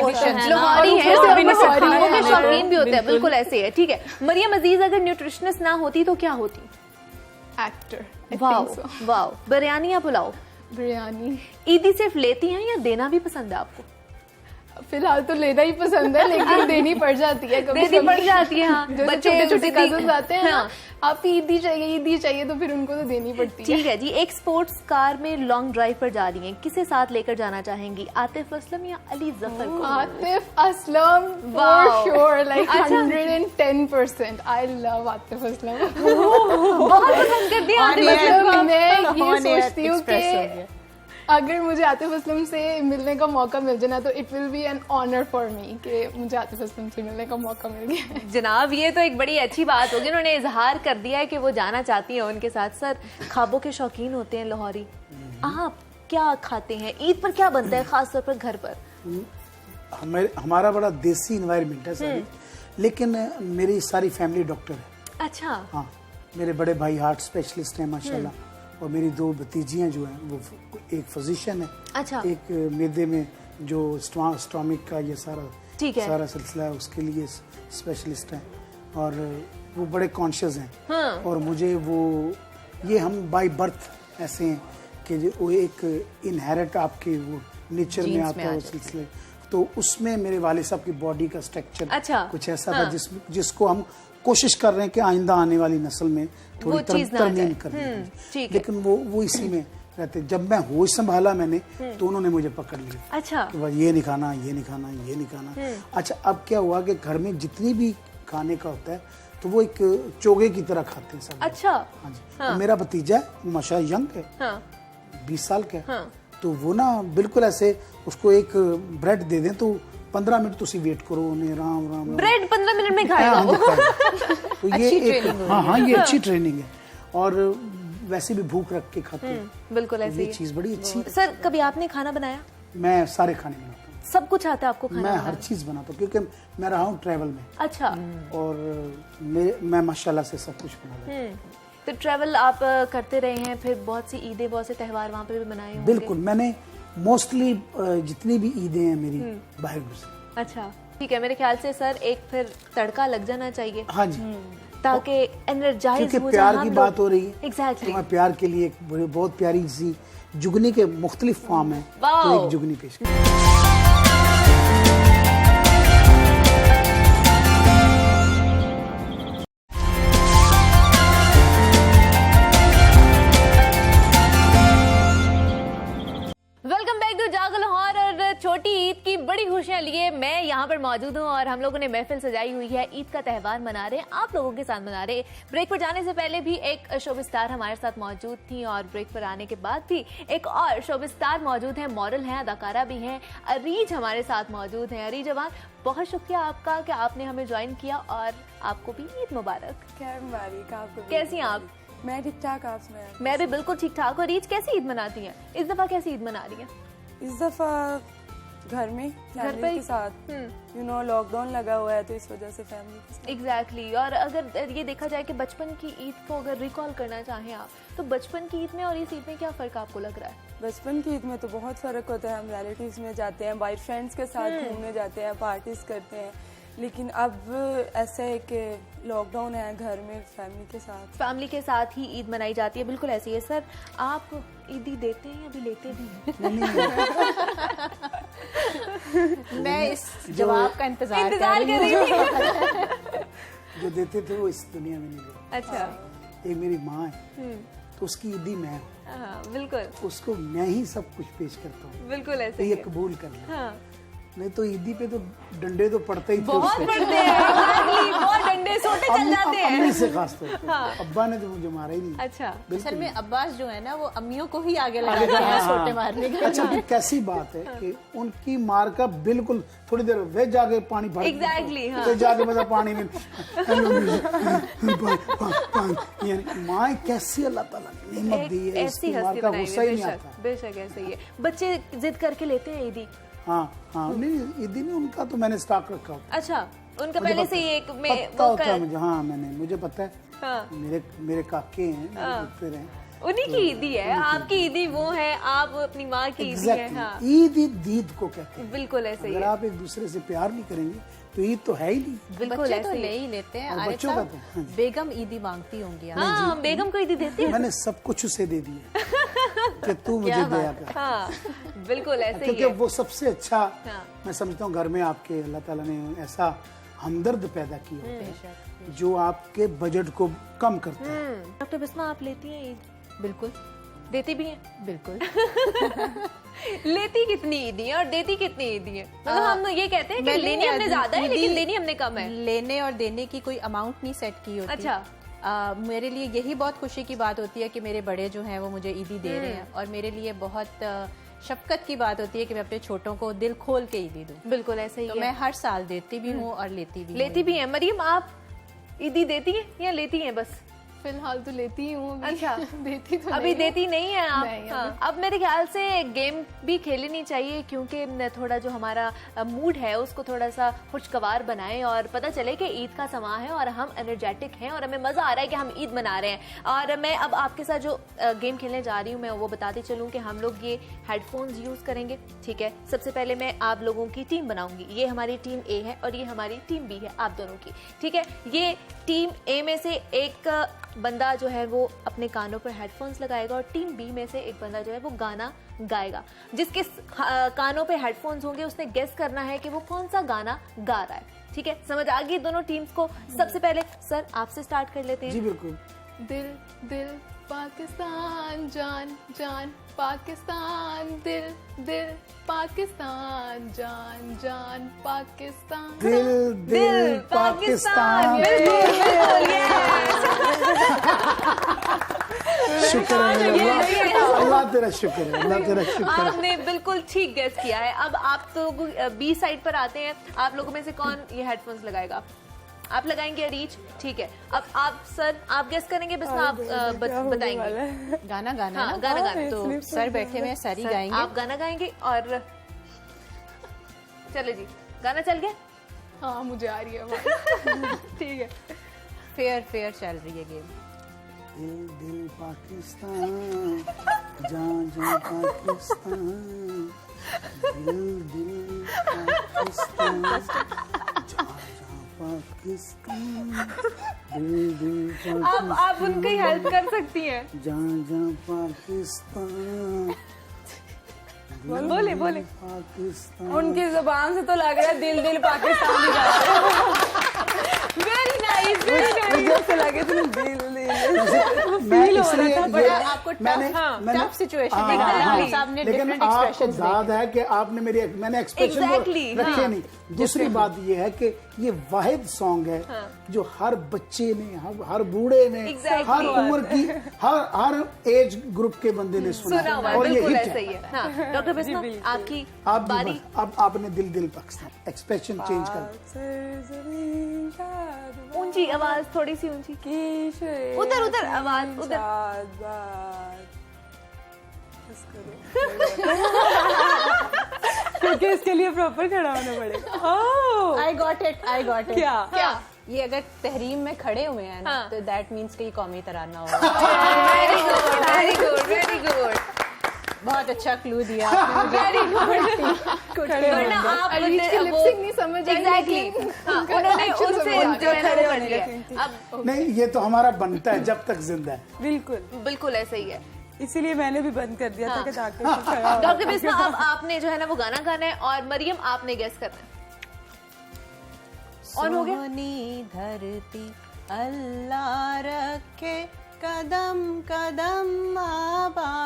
शौकीन भी होते हैं, बिल्कुल ऐसे है। ठीक है, मरियम अजीज अगर न्यूट्रिशनिस्ट ना होती तो क्या होती? एक्टर। वाओ। बिरयानी या पुलाव? बिरयानी। ईदी सिर्फ लेती हैं या देना भी पसंद है आपको? फिलहाल तो लेना ही पसंद है लेकिन देनी पड़ जाती है, देनी पड़ जाती है। हाँ, जैसे छोटे छोटे कजन्स आते हैं ना, आप ईदी चाहिए तो फिर उनको तो देनी पड़ती है। ठीक है जी, एक स्पोर्ट्स कार में लॉन्ग ड्राइव पर जा रही हैं, किसे साथ लेकर जाना चाहेंगी? आतिफ असलम या अली जफर को? Atif Aslam for sure, like 110%। I love Atif Aslam. बहुत पसंद करती हैं आतिफ असलम। मैं ये सोचती हूँ कि अगर मुझे आतिफ असलम से मिलने का मौका मिल जाए ना तो it will be an honour for me कि मुझे आतिफ असलम से मिलने का मौका मिल गया। जनाब, ये तो एक बड़ी अच्छी बात होगी, उन्होंने इजहार कर दिया है कि वो जाना चाहती हैं उनके साथ। सर, ख्वाबों के शौकीन होते हैं लाहौरी, आप क्या खाते हैं? ईद पर क्या बनता है खासतौर पर घर पर? हमारा बड़ा देसी इन्वायरमेंट है सर, लेकिन मेरी सारी फैमिली डॉक्टर है। अच्छा। हाँ, मेरे बड़े भाई हार्ट स्पेशलिस्ट हैं माशाल्लाह, और मेरी 2 भतीजियां जो हैं वो एक फिजिशियन है। अच्छा। एक मैदे में जो स्टॉमिक का ये सारा सिलसिला है उसके लिए स्पेशलिस्ट हैं, और वो बड़े कॉन्शियस हैं। हाँ। और मुझे ये हम बाय बर्थ ऐसे हैं कि वो एक इनहेरिट आपके वो नेचर में आता है वो सिलसिले, तो उसमें मेरे वाले साहब की बॉडी का स्ट्रक्चर कुछ ऐसा था जिसको हम कोशिश कर रहे हैं कि आइंदा आने वाली नस्ल में थोड़ी तरमीम करनी, लेकिन वो इसी में रहते। जब मैं होश संभाला मैंने तो उन्होंने मुझे पकड़ लिया। अच्छा। कि भाई ये नहीं खाना, ये नहीं खाना, ये नहीं खाना। अच्छा, अब क्या हुआ कि घर में जितनी भी खाने का होता है तो वो एक चोगे की तरह खाते हैं सब। अच्छा। हाँ जी। हाँ। मेरा भतीजा है, माशाल्लाह यंग है, हाँ। 20 साल का है। हाँ। तो वो ना बिल्कुल ऐसे उसको एक ब्रेड दे दें तो 15 मिनट तुसी वेट करो, राम राम ब्रेड 15 मिनट में खाएगा वो। तो ये एक हाँ ये अच्छी ट्रेनिंग है, और वैसे भी भूख रख के खाते हैं। बिल्कुल ऐसे ही चीज बड़ी अच्छी। सर, कभी आपने खाना बनाया? मैं सारे खाने बनाता हूँ। सब कुछ आता है आपको खाना? मैं हर चीज बनाता हूँ क्योंकि मैं रहा हूँ ट्रैवल में। अच्छा। और मैं माशाल्लाह से सब कुछ बना लेता हूँ। तो ट्रैवल आप करते रहे हैं, फिर बहुत सी ईदें, बहुत से त्यौहार वहाँ पे भी मनाए होंगे? बिल्कुल, मैंने मोस्टली जितनी भी ईदें हैं मेरी बाहर गुजरी। अच्छा, ठीक है। मेरे ख्याल से सर एक फिर तड़का लग जाना चाहिए। हाँ जी, ताकि एनर्जाइज हो जाए। क्योंकि प्यार की बात हो रही है। एग्जैक्टली। तो मैं प्यार के लिए एक बहुत प्यारी सी जुगनी के मुख्तलिफ फॉर्म है, तो एक जुगनी पेश कर। छोटी ईद की बड़ी खुशियां लिए मैं यहाँ पर मौजूद हूँ, और हम लोगों ने महफिल सजाई हुई है, ईद का त्यौहार मना रहे हैं, आप लोगों के साथ मना रहे। ब्रेक पर जाने से पहले भी एक शोबी स्टार हमारे साथ मौजूद थी, और ब्रेक पर आने के बाद भी एक और शोबी स्टार मौजूद है, मॉडल हैं, अदाकारा भी हैं, अरीज हमारे साथ मौजूद हैं। अरीज जवान, बहुत शुक्रिया आपका कि आपने हमें ज्वाइन किया, और आपको भी ईद मुबारक। कैसी हैं आप? मैं ठीक ठाक, आप सुनाएं? मैं भी बिल्कुल ठीक ठाक। और ईद कैसी ईद मनाती हैं? इस दफा कैसी ईद मना रही हैं? इस दफा घर में फैमिली के साथ, यू नो लॉकडाउन लगा हुआ है तो इस वजह से फैमिली के साथ। एग्जैक्टली। और अगर ये देखा जाए कि बचपन की ईद को अगर रिकॉल करना चाहें आप, तो बचपन की ईद में और इस ईद में क्या फर्क आपको लग रहा है? बचपन की ईद में तो बहुत फर्क होता है, हम रिलेटिव्स में जाते हैं, बाय फ्रेंड्स के साथ घूमने जाते हैं, पार्टीज करते हैं, लेकिन अब ऐसा है कि लॉकडाउन है, घर में फैमिली के साथ ही ईद मनाई जाती है। बिल्कुल ऐसी है। सर, आप ईदी देते हैं या अभी लेते भी हैं? मैं इस जवाब का इंतजार कर रही थी। जो देते थे वो इस दुनिया में नहीं देते। अच्छा। एक मेरी माँ है, तो उसकी ईदी मैं हूँ। बिल्कुल, उसको मैं ही सब कुछ पेश करता हूँ। बिल्कुल ऐसे तो ये कबूल कर ले। नहीं तो ईदी पे तो डंडे तो पड़ते ही थे, बहुत पड़ते हैं, बहुत डंडे सोटे चल जाते हैं। अम्मी से खास तौर पे। अब्बा ने तो मुझे मारा ही नहीं। अच्छा। असल में अब्बास जो है ना वो अम्मियों को ही आगे लगाते हैं सोटे मारने के। अच्छा, फिर कैसी बात है कि उनकी मार का बिल्कुल थोड़ी देर वे जाके पानी भर, एग्जैक्टली, तो जाके मतलब पानी में माँ कैसी अल्लाह ताला ने नेमत दी है, इसकी मार का गुस्सा ही नहीं आता। बेशक ऐसे ही है। बच्चे जिद करके लेते हैं ईदी। हाँ हाँ, नहीं ईदी नहीं, उनका तो मैंने स्टॉक रखा होता। अच्छा, उनका पहले से ही एक पता होता है मुझे। हाँ, मुझे पता है। हाँ। मेरे काके हैं, मेरे हैं, उन्हीं की ईदी है। आपकी ईदी वो है, आप अपनी माँ की ईदी है। हाँ। ईद दीद को कहते हैं। बिल्कुल ऐसे ही। अगर आप एक दूसरे से प्यार नहीं करेंगे तो ईद तो है ही नहीं। बिल्कुल ऐसे तो ले ही लेते हैं। बच्चों का तो बेगम ईदी मांगती होंगी। हाँ, बेगम को ईदी देती है। मैंने सब कुछ उसे दे दिया कि तू मुझे दया कर। हाँ, बिल्कुल ऐसे ही। क्योंकि वो सबसे अच्छा मैं समझता हूँ घर में आपके अल्लाह ताला ने ऐसा हमदर्द पैदा किया होता है जो आपके बजट को कम करता है। डॉक्टर बिस्मा, आप लेती हैं ईद? बिल्कुल। देती भी हैं? बिल्कुल। लेती कितनी ईदी है और देती कितनी ईदी है? मतलब हम ये कहते हैं कि लेनी हमने ज्यादा है लेकिन देनी हमने कम है। लेने और देने की कोई अमाउंट नहीं सेट की होती। अच्छा। मेरे लिए यही बहुत खुशी की बात होती है कि मेरे बड़े जो हैं वो मुझे ईदी दे रहे हैं, और मेरे लिए बहुत शफकत की बात होती है कि मैं अपने छोटों को दिल खोल के ईदी दूं। बिल्कुल ऐसे ही तो मैं हर साल देती भी हूँ और लेती भी हैं। मरियम, आप ईदी देती हैं या लेती हैं बस? फिलहाल तो लेती हूँ। अच्छा देती तो अभी देती नहीं है आप? नहीं, हाँ। अब मेरे ख्याल से गेम भी खेलनी चाहिए, क्योंकि थोड़ा जो हमारा मूड है उसको थोड़ा सा खुशगवार बनाएं और पता चले कि ईद का समा है और हम एनर्जेटिक हैं और हमें मजा आ रहा है कि हम ईद मना रहे हैं। और मैं अब आपके साथ जो गेम खेलने जा रही हूँ मैं वो बताती चलूँ कि हम लोग ये हेडफोन्स यूज करेंगे, ठीक है। सबसे पहले मैं आप लोगों की टीम बनाऊंगी, ये हमारी टीम ए है और ये हमारी टीम बी है, आप दोनों की, ठीक है। ये टीम ए में से एक बंदा जो है वो अपने कानों पर हेडफोन्स लगाएगा और टीम बी में से एक बंदा जो है वो गाना गाएगा। जिसके कानों पे हेडफोन्स होंगे उसने गेस करना है कि वो कौन सा गाना गा रहा है, ठीक है। समझ आ गई दोनों टीम्स को? सबसे पहले सर आपसे स्टार्ट कर लेते हैं। जी बिल्कुल। दिल दिल पाकिस्तान, जान जान पाकिस्तान, दिल दिल पाकिस्तान, जान जान पाकिस्तान, दिल दिल पाकिस्तान। शुक्र है अल्लाह तेरा शुक्र है, अल्लाह तेरा शुक्र है। आपने बिल्कुल ठीक गेस किया है। अब आप तो बी साइड पर आते हैं, आप लोगों में से कौन ये हेडफोन्स लगाएगा? आप लगाएंगे रीच, ठीक है। अब आप सर आप गेस करेंगे, बस आप बताएंगे गाना गाना। हाँ, गाना गाना। तो सर बैठे हुए सर ही गाएंगे, आप गाना गाएंगे और चले जी गाना चल गया। हाँ मुझे आ रही है ठीक है। फेयर फेयर चल रही है गेम। दिल दिल पाकिस्तान, जान जान पाकिस्तान, दिल दिल पाकिस्तान, जान जान पाकिस्तान, दिल दिल पाकिस्तान। आप उनकी हेल्प कर सकती हैं। जान जान पाकिस्तान, बोले बोले पाकिस्तान। उनकी जुबान से तो लग रहा है दिल दिल पाकिस्तान ही गा रहे हैं। Very nice, very nice. मुझे ऐसे लगे तुम दिल दिल मैं इसलिए आपको टफ सिचुएशन लेकिन आपको याद है कि आपने मैंने एक्सप्रेशन रखे नहीं। दूसरी बात ये है कि ये वाहिद सॉन्ग है जो हर बच्चे ने, हर बूढ़े ने, हर उम्र की, हर एज ग्रुप के बंदे ने सुना और ये हिट है। डॉक्टर बिस्मा आपकी बारी। अब आपने दिल दिल पाकिस्तान एक्सप्रेशन चेंज कर, ऊंची आवाज, थोड़ी सी ऊंची, उधर उधर आवाज उधर। क्योंकि इसके लिए प्रॉपर खड़ा होना पड़ेगा। I got it, I got it. क्या ये अगर तहरीम में खड़े हुए हैं ना तो दैट मीन्स कि कौमी तराना होगा। Very good, very good, very good. बहुत अच्छा क्लू दिया आपने। Very good. वरना आप लिपसिंग नहीं समझ आई। एग्जैक्टली, उन्होंने उससे जो है ना कर लिया। अब नहीं, ये तो हमारा बनता है जब तक जिंदा है। बिल्कुल बिल्कुल ऐसा ही है। इसीलिए मैंने भी बंद कर दिया था कि ताकि डॉक्टर बिस्मा अब आपने जो है ना वो गाना गाना है और मरियम आपने गेस करना है। ऑन हो गया। सोनी धरती अल्लाह रखे कदम कदम आबाद,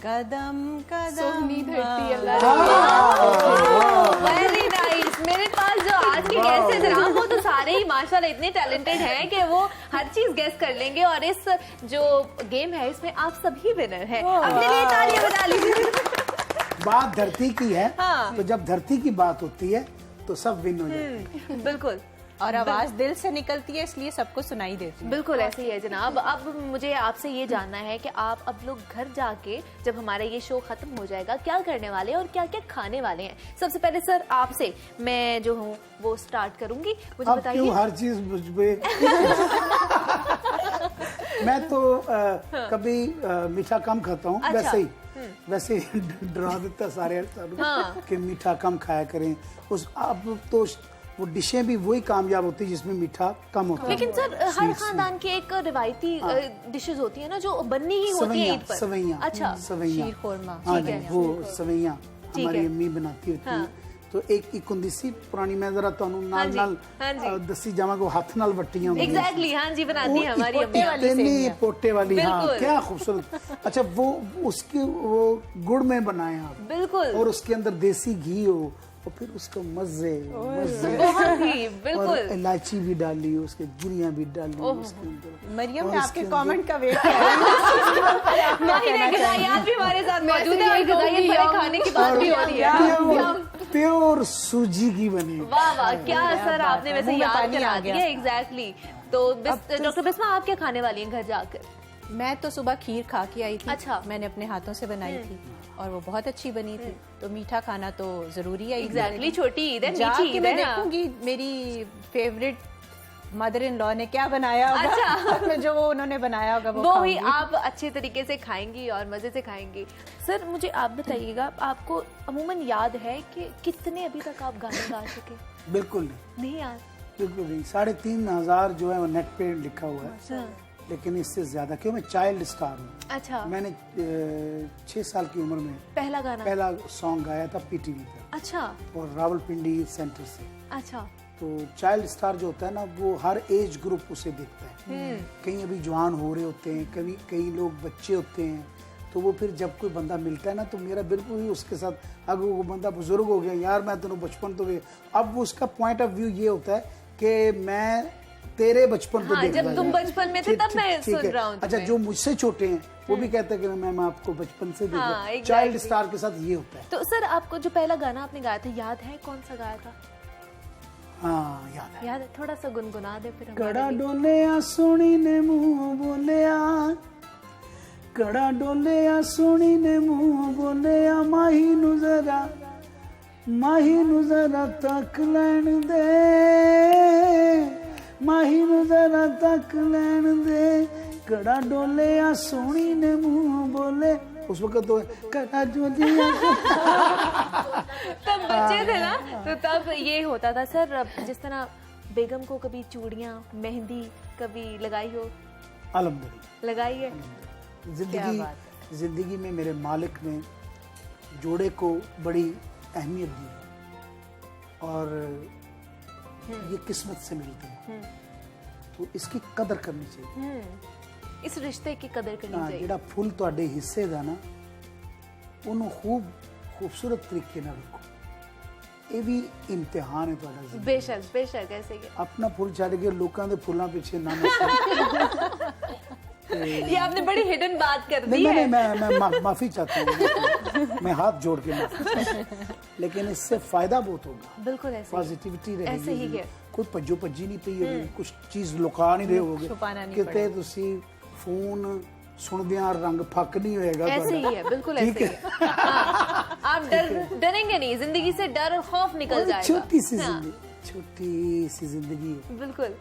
कदम कदम सोनी धरती अल्लाह। Very nice. मेरे पास जो आज के गेस्ट हैं जनाब वो तो सारे ही माशाल्लाह इतने टैलेंटेड हैं कि वो हर चीज गेस कर लेंगे और इस जो गेम है इसमें आप सभी विनर हैं। अपने लिए तालियां बजा लीजिए। बात धरती की है तो जब धरती की बात होती है तो सब विन हो जाते हैं। बिल्कुल। और आवाज दिल से निकलती है इसलिए सबको सुनाई देती है। बिल्कुल ऐसे ही है जनाब। अब मुझे आपसे ये जानना है कि आप अब लोग घर जाके जब हमारा ये शो खत्म हो जाएगा क्या करने वाले हैं और क्या क्या खाने वाले हैं। सबसे पहले सर आपसे मैं जो हूँ वो स्टार्ट करूंगी, मुझे बताइए। क्यों हर चीज मुझ पे मैं तो कभी मीठा कम खाता हूँ। अच्छा। वैसे ही डरा देता सारे कि मीठा कम खाया करें। उस अब तो वो डिशें भी वही कामयाब होती है जिसमें मीठा कम होता है। लेकिन सर हर खानदान की एक रिवायती डिशेज होती है ना जो बननी ही होती है ईद पर। सवैया। अच्छा, सवैया, शीर खोरमा। हाँ जी, वो सवैया हमारी अम्मी बनाती होती है। तो एक ਹੁੰਦੀ ਸੀ पुरानी, मैं जरा ਤੁਹਾਨੂੰ ਨਾਲ दसी जावा को हाथ नाल वट्टियां होंगी। एग्जैक्टली, हाँ जी, बनाती है हमारी अम्मी। इतनी पोटे वाली, हाँ क्या खूबसूरत। अच्छा, वो उसके वो गुड़ में बनाए आप। बिल्कुल। और उसके अंदर देसी घी हो और फिर उसको मजे बिल्कुल, इलायची भी डाली, उसके गिरियां भी डाली उसके अंदर। मरियम, मैं आपके कमेंट का वेट कर रही हूं। गज़ाइयात भी हमारे साथ मौजूद है और गज़ाइयात खाने की बात भी हो रही है। प्योर सूजी की बनी। वाह वाह, क्या सर आपने वैसे याद करा दिया। एग्जैक्टली, तो डॉक्टर बिस्मा आप क्या खाने वाली हैं घर जाकर? मैं तो सुबह खीर खा के आई थी। अच्छा। मैंने अपने हाथों से बनाई थी और वो बहुत अच्छी बनी थी। तो मीठा खाना तो जरूरी है। एग्जैक्टली, छोटी ईद है, मीठी जाके ईद मैं है ना। देखूंगी मेरी फेवरेट मदर इन लॉ ने क्या बनाया होगा। अच्छा। जो वो उन्होंने बनाया होगा वो ही आप अच्छे तरीके से खाएंगी और मजे से खाएंगी। सर मुझे आप बताइएगा, आपको अमूमन याद है कि कितने अभी तक आप गाने गा चुके? बिल्कुल नहीं याद? बिल्कुल नहीं। 3,500 जो है वो नेट पे लिखा हुआ है, लेकिन इससे ज्यादा, क्यों, मैं चाइल्ड स्टार हूँ। अच्छा। मैंने 6 साल की उम्र में पहला सॉन्ग गाया था पीटीवी पर। अच्छा। और रावलपिंडी सेंटर से। अच्छा। तो चाइल्ड स्टार जो होता है ना, वो हर एज ग्रुप उसे देखता है। कहीं अभी जवान हो रहे होते हैं, कभी कई लोग बच्चे होते हैं, तो वो फिर जब कोई बंदा मिलता है ना, तो मेरा बिल्कुल ही उसके साथ, अगर वो बंदा बुजुर्ग हो गया, यार मैं तेनों बचपन तो गए, अब वो उसका पॉइंट ऑफ व्यू ये होता है कि मैं तेरे बचपन को देख रहा हूं। जब तुम बचपन में थे तब मैं सुन रहा हूं। अच्छा, जो मुझसे छोटे हैं वो भी कहते हैं कि मैं आपको बचपन से देख रहा हूं। चाइल्ड स्टार के साथ ये होता है। तो सर आपको जो पहला गाना आपने गाया था याद है, कौन सा गाया था? हाँ याद है। थोड़ा सा गुनगुना दे फिर। कड़ा डोलिया सोनी ने मुंह बोलिया, कड़ा डोलिया सोनी ने मुंह बोलिया, माही नू जरा तक लैन दे, माही नू जरा तक लैन दे, कड़ा डोलिया सोनी ने मुंह बोले। उस वक्त तो कड़ा डोलिया तब बच्चे थे ना, तो तब ये होता था। सर जिस तरह बेगम को कभी चूड़ियां, मेहंदी कभी लगाई हो? अल्हम्दुलिल्लाह लगाई है। जिंदगी में मेरे मालिक ने जोड़े को बड़ी अहमियत दी है, और ये किस्मत से मिलते हैं, तो इसकी कदर करनी चाहिए। इस रिश्ते की कदर करनी चाहिए। जेड़ा फुल तुहाडे हिस्से दा ना, उन्होंने खूबसूरत तरीके ना रखो। ये भी इम्तिहान है तुहाडा जिंदगी। बेशक बेशक, ऐसे ही अपना फुल छड़ के लोकां दे फुल्लां पीछे ना नस्सो। ये आपने बड़ी हिडन बात कर दी है। है। मैं माफी चाहता हूँ, मैं हाथ जोड़ के माफी चाहता हूँ, लेकिन इससे फायदा बहुत होगा। बिल्कुल ऐसे पॉजिटिविटी रहेगी। ऐसे ही है। कोई भज्जो भज्जी नहीं पई होगी, कुछ चीज लुका नहीं रहे होगे, किते तुसी फोन सुनदियां रंग फक नहीं होएगा। ऐसे ही है, बिल्कुल ऐसे ही है। आप डरेंगे नहीं, जिंदगी से डर और खौफ निकल जाएगा। छोटी सी जिंदगी है। बिल्कुल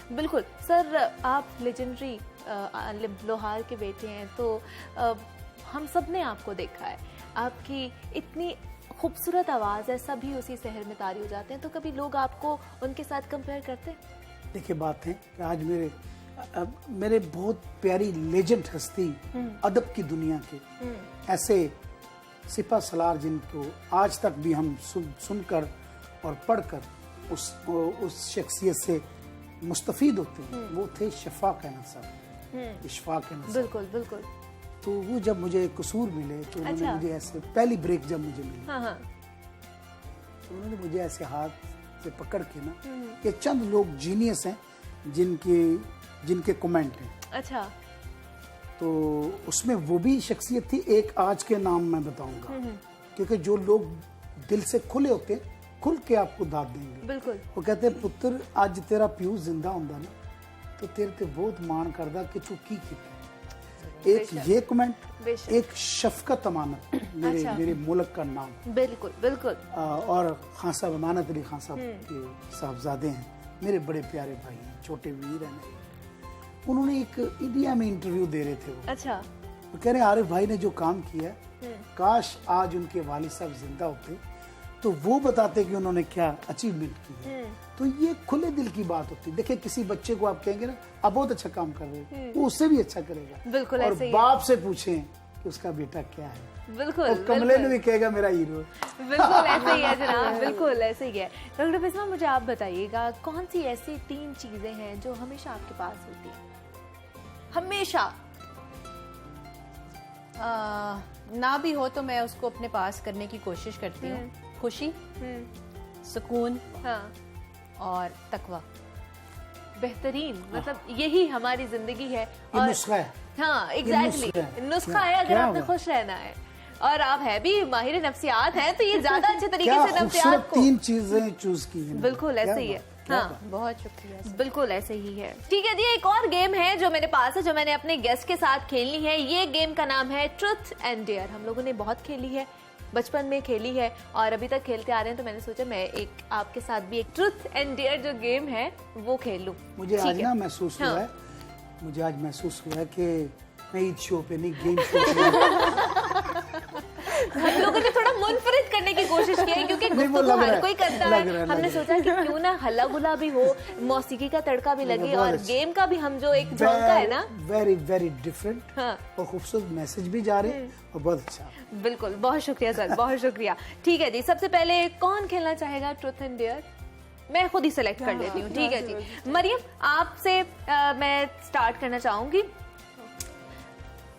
बिल्कुल। सर आप लेजेंडरी लोहार के बेटे हैं, तो हम सब ने आपको देखा है, आपकी इतनी खूबसूरत आवाज़ है, सभी उसी शहर में तारी हो जाते हैं, तो कभी लोग आपको उनके साथ कंपेयर करते हैं? देखिए बात है कि आज मेरे बहुत प्यारी लेजेंड हस्ती अदब की दुनिया के ऐसे सिपा सलार, जिनको आज तक भी हम सुनकर और पढ़कर उस शख्सियत से मुस्तफीद होते हैं, वो थे शफाक अहमद साहब, इशफाक अहमद साहब। बिल्कुल बिल्कुल। तो वो जब मुझे कसूर मिले, तो उन्होंने मुझे ऐसे, पहली ब्रेक जब मुझे मिली, तो उन्होंने मुझे ऐसे हाथ से पकड़ के ना, ये चंद लोग जीनियस हैं जिनके कमेंट हैं। अच्छा। तो उसमें वो भी शख्सियत थी। एक आज के नाम मैं बताऊंगा, क्योंकि जो लोग दिल से खुले होते हैं, खुल के आपको दाद देंगे। बिल्कुल। वो कहते हैं, पुत्र आज तेरा प्यू जिंदा होंदा ना, तो तेरे ते बहुत मान करदा कि तू की कीता। एक ये कमेंट, एक शफकत अमानत, मेरे मुल्क का नाम। बिल्कुल बिल्कुल। और खान साहब, अमानत अली खान साहब के साहबजादे हैं, मेरे बड़े प्यारे भाई हैं, छोटे वीर हैं। उन्होंने एक इंडिया में इंटरव्यू दे रहे थे वो। अच्छा। वो कह रहे हैं, आरिफ भाई ने जो काम किया, काश आज उनके वालिद साहब जिंदा होते, तो वो बताते कि उन्होंने क्या अचीवमेंट की है। तो ये खुले दिल की बात होती है। देखिए, किसी बच्चे को आप कहेंगे ना, आप बहुत अच्छा काम कर रहे हैं, वो उससे भी अच्छा करेगा। बिल्कुल। और ऐसे ही बाप से पूछें कि उसका बेटा क्या है, बिल्कुल। और कमले ने भी कहेगा मेरा हीरो। बिल्कुल ऐसे ही है जनाब, बिल्कुल ऐसे ही है। डॉक्टर बिस्मा, मुझे आप बताइएगा, कौन सी ऐसी 3 चीजें हैं जो हमेशा आपके पास होती हैं? हमेशा ना भी हो तो मैं उसको अपने पास करने की कोशिश करती हूँ। खुशी, सुकून, और तकवा। बेहतरीन, मतलब यही हमारी जिंदगी है। और नुस्खा है। हाँ एग्जैक्टली, नुस्खा है अगर आपने खुश रहना है। और आप है भी माहिर नफ्सियात हैं, तो ये ज्यादा अच्छे तरीके से नफ्सियात को 3 चीजें चूज की हैं। बिल्कुल ऐसे ही है। हाँ, बहुत शुक्रिया। बिल्कुल ऐसे ही है। ठीक है जी, एक और गेम है जो मेरे पास है, जो मैंने अपने गेस्ट के साथ खेलनी है। ये गेम का नाम है ट्रुथ एंड डेयर। हम लोगों ने बहुत खेली है, बचपन में खेली है और अभी तक खेलते आ रहे हैं, तो मैंने सोचा मैं एक आपके साथ भी एक ट्रुथ एंड डेयर जो गेम है वो खेल लूं। मुझे आज ना महसूस हुआ है, मुझे आज महसूस हुआ है कि मैं ईद शो पे नहीं, गेम शो पे हम लोगों ने थोड़ा मुनफरिद करने की कोशिश की है, क्योंकि गुफ्तगू हर कोई करता है। हमने सोचा कि क्यों ना हल्ला गुला भी हो, मौसीकी का तड़का भी लगे और गेम का भी हम जो एक झोंका है ना, वेरी वेरी डिफरेंट और खूबसूरत मैसेज भी जा रहे हैं और बहुत अच्छा। बिल्कुल, बहुत शुक्रिया सर, बहुत शुक्रिया। ठीक है जी, सबसे पहले कौन खेलना चाहेगा ट्रुथ एंड डेयर? मैं खुद ही सिलेक्ट कर लेती हूँ। ठीक है जी, मरियम आपसे मैं स्टार्ट करना चाहूंगी।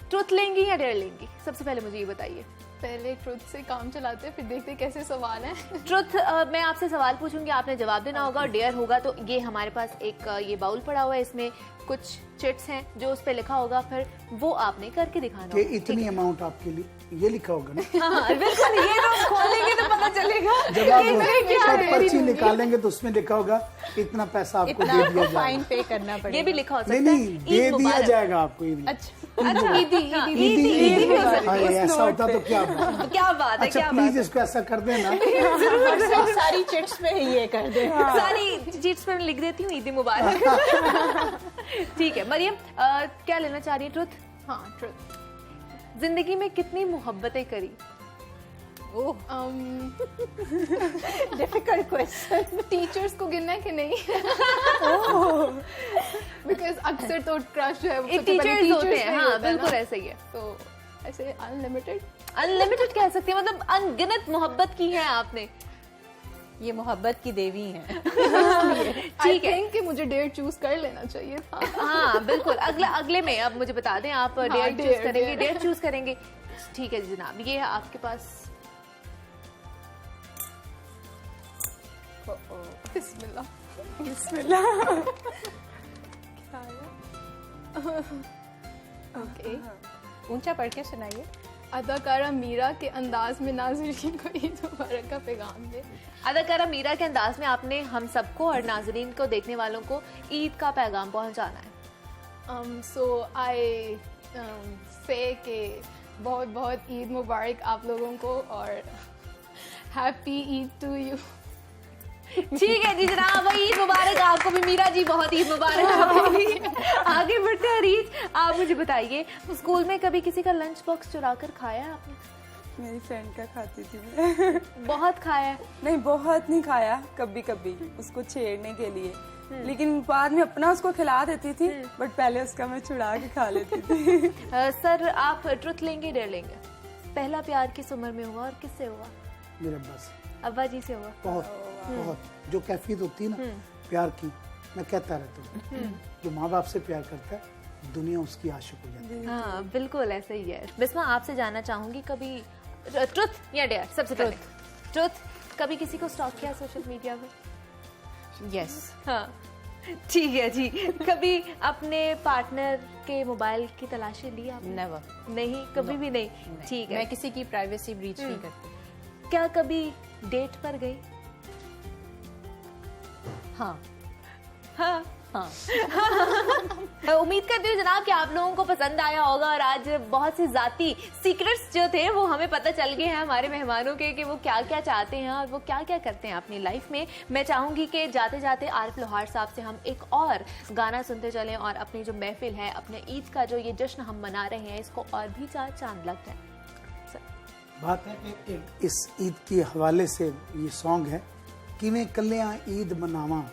ट्रुथ लेंगी या डेयर लेंगी? सबसे पहले मुझे ये बताइए। पहले ट्रुथ से काम चलाते हैं, फिर देखते हैं कैसे सवाल है। ट्रुथ मैं आपसे सवाल पूछूंगी, आपने जवाब देना होगा, और डेयर होगा तो ये हमारे पास एक ये बाउल पड़ा हुआ है, इसमें कुछ चिट्स हैं जो उस पे लिखा होगा, फिर वो आपने करके दिखाना होगा। इतनी अमाउंट आपके लिए ये लिखा होगा ना? हाँ, बिल्कुल, ये तो खोलेंगे तो पता चलेगा। जब आप पर्ची निकालेंगे तो उसमें लिखा होगा इतना पैसा आपको दे दिया जाएगा, फाइन पे करना पड़ेगा। ये भी लिखा हो सकता है। नहीं, दे दिया जाएगा आपको। अच्छा, ईदी ऐसा होता तो क्या बात है, क्या बात है। अच्छा प्लीज इसको ऐसा कर देना, सारी चिट्स में ये कर दे। सारी चिट्स में लिख देती हूँ ईदी मुबारक। ठीक है मरियम, क्या लेना चाह रही है? ट्रुथ? हाँ, ट्रुथ। जिंदगी में कितनी मोहब्बतें करी? Difficult question. टीचर्स को गिनना है कि नहीं? बिकॉज अक्सर तो क्रश जो है वो टीचर्स होते हैं। हाँ, बिल्कुल ऐसे ही है। तो ऐसे अनलिमिटेड कह सकती है, मतलब अनगिनत मोहब्बत की है आपने। ये मोहब्बत की देवी है। ठीक है कि मुझे डेयर चूज कर लेना चाहिए था। हाँ बिल्कुल, अगले में अब मुझे बता दें, आप डेयर चूज करेंगे? डेयर चूज करेंगे। ठीक है जनाब, ये है आपके पास। बिस्मिल्लाह। ओके, ऊंचा पढ़ के सुनाइए। अदाकारा मीरा के अंदाज में नाज़रीन को ईद मुबारक का पैगाम दे। अदाकारा मीरा के अंदाज में आपने हम सबको और नाजरीन को, देखने वालों को ईद का पैगाम पहुंचाना है। सो आई से के बहुत बहुत ईद मुबारक आप लोगों को और हैप्पी ईद टू यू। ठीक है जी जनाब, ईद मुबारक आपको भी। मीरा जी बहुत ईद मुबारक आपको भी। आगे बढ़ते हैं रीच, आप मुझे बताइए, स्कूल में कभी किसी का लंच बॉक्स चुरा कर खाया है आपने? मेरी फ्रेंड का खाती थी मैं। बहुत खाया है? नहीं, बहुत नहीं खाया, कभी कभी उसको छेड़ने के लिए, लेकिन बाद में अपना उसको खिला देती थी, बट पहले उसका मैं छुड़ा के खा लेती थी। सर आप ट्रुथ लेंगे डेयर लेंगे? पहला प्यार किस उम्र में हुआ और किससे हुआ? मेरे अब्बा से। अब्बा जी से हुआ? बहुत बहुत जो कैफियत होती है ना प्यार की, मैं कहता रहता हूँ, जो माँ बाप से प्यार करता है दुनिया उसकी आशिक हो जाती है। हाँ बिल्कुल ऐसे ही है। बिस्मा आपसे जानना चाहूंगी, कभी ट्रुथ या डेयर? सबसे पहले ट्रुथ, कभी किसी को स्टॉक किया सोशल मीडिया पे? यस। हाँ ठीक है जी। कभी अपने पार्टनर के मोबाइल की तलाशी ली आपने? नेवर। नहीं, कभी भी नहीं। ठीक है, मैं किसी की प्राइवेसी ब्रीच नहीं करती। क्या कभी डेट पर गई? हाँ हाँ हाँ। उम्मीद करती हूँ जनाब कि आप लोगों को पसंद आया होगा, और आज बहुत से जाती सीक्रेट्स जो थे वो हमें पता चल गए हैं हमारे मेहमानों के, कि वो क्या क्या चाहते हैं और वो क्या क्या करते हैं अपनी लाइफ में। मैं चाहूंगी कि जाते जाते आरिफ लोहार साहब से हम एक और गाना सुनते चलें और अपनी जो महफिल है, अपने ईद का जो ये जश्न हम मना रहे हैं, इसको और भी चांद लग जाए। बात है कि इस ईद के हवाले से ये सॉन्ग है, किवें कल्लियां ईद मनावा।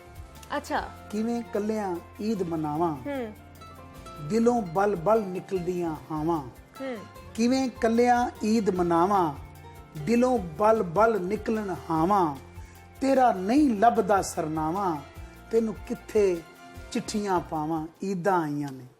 अच्छा, किवें कल्लियां ईद मनावा, दिलों बल बल निकलदियां हावा। किवें कल्लियां ईद मनावा, दिलों बल बल निकलन हावा। तेरा नहीं लभदा सरनावा, तेनू किथे चिट्ठियां पावा। ईदां आईयां ने।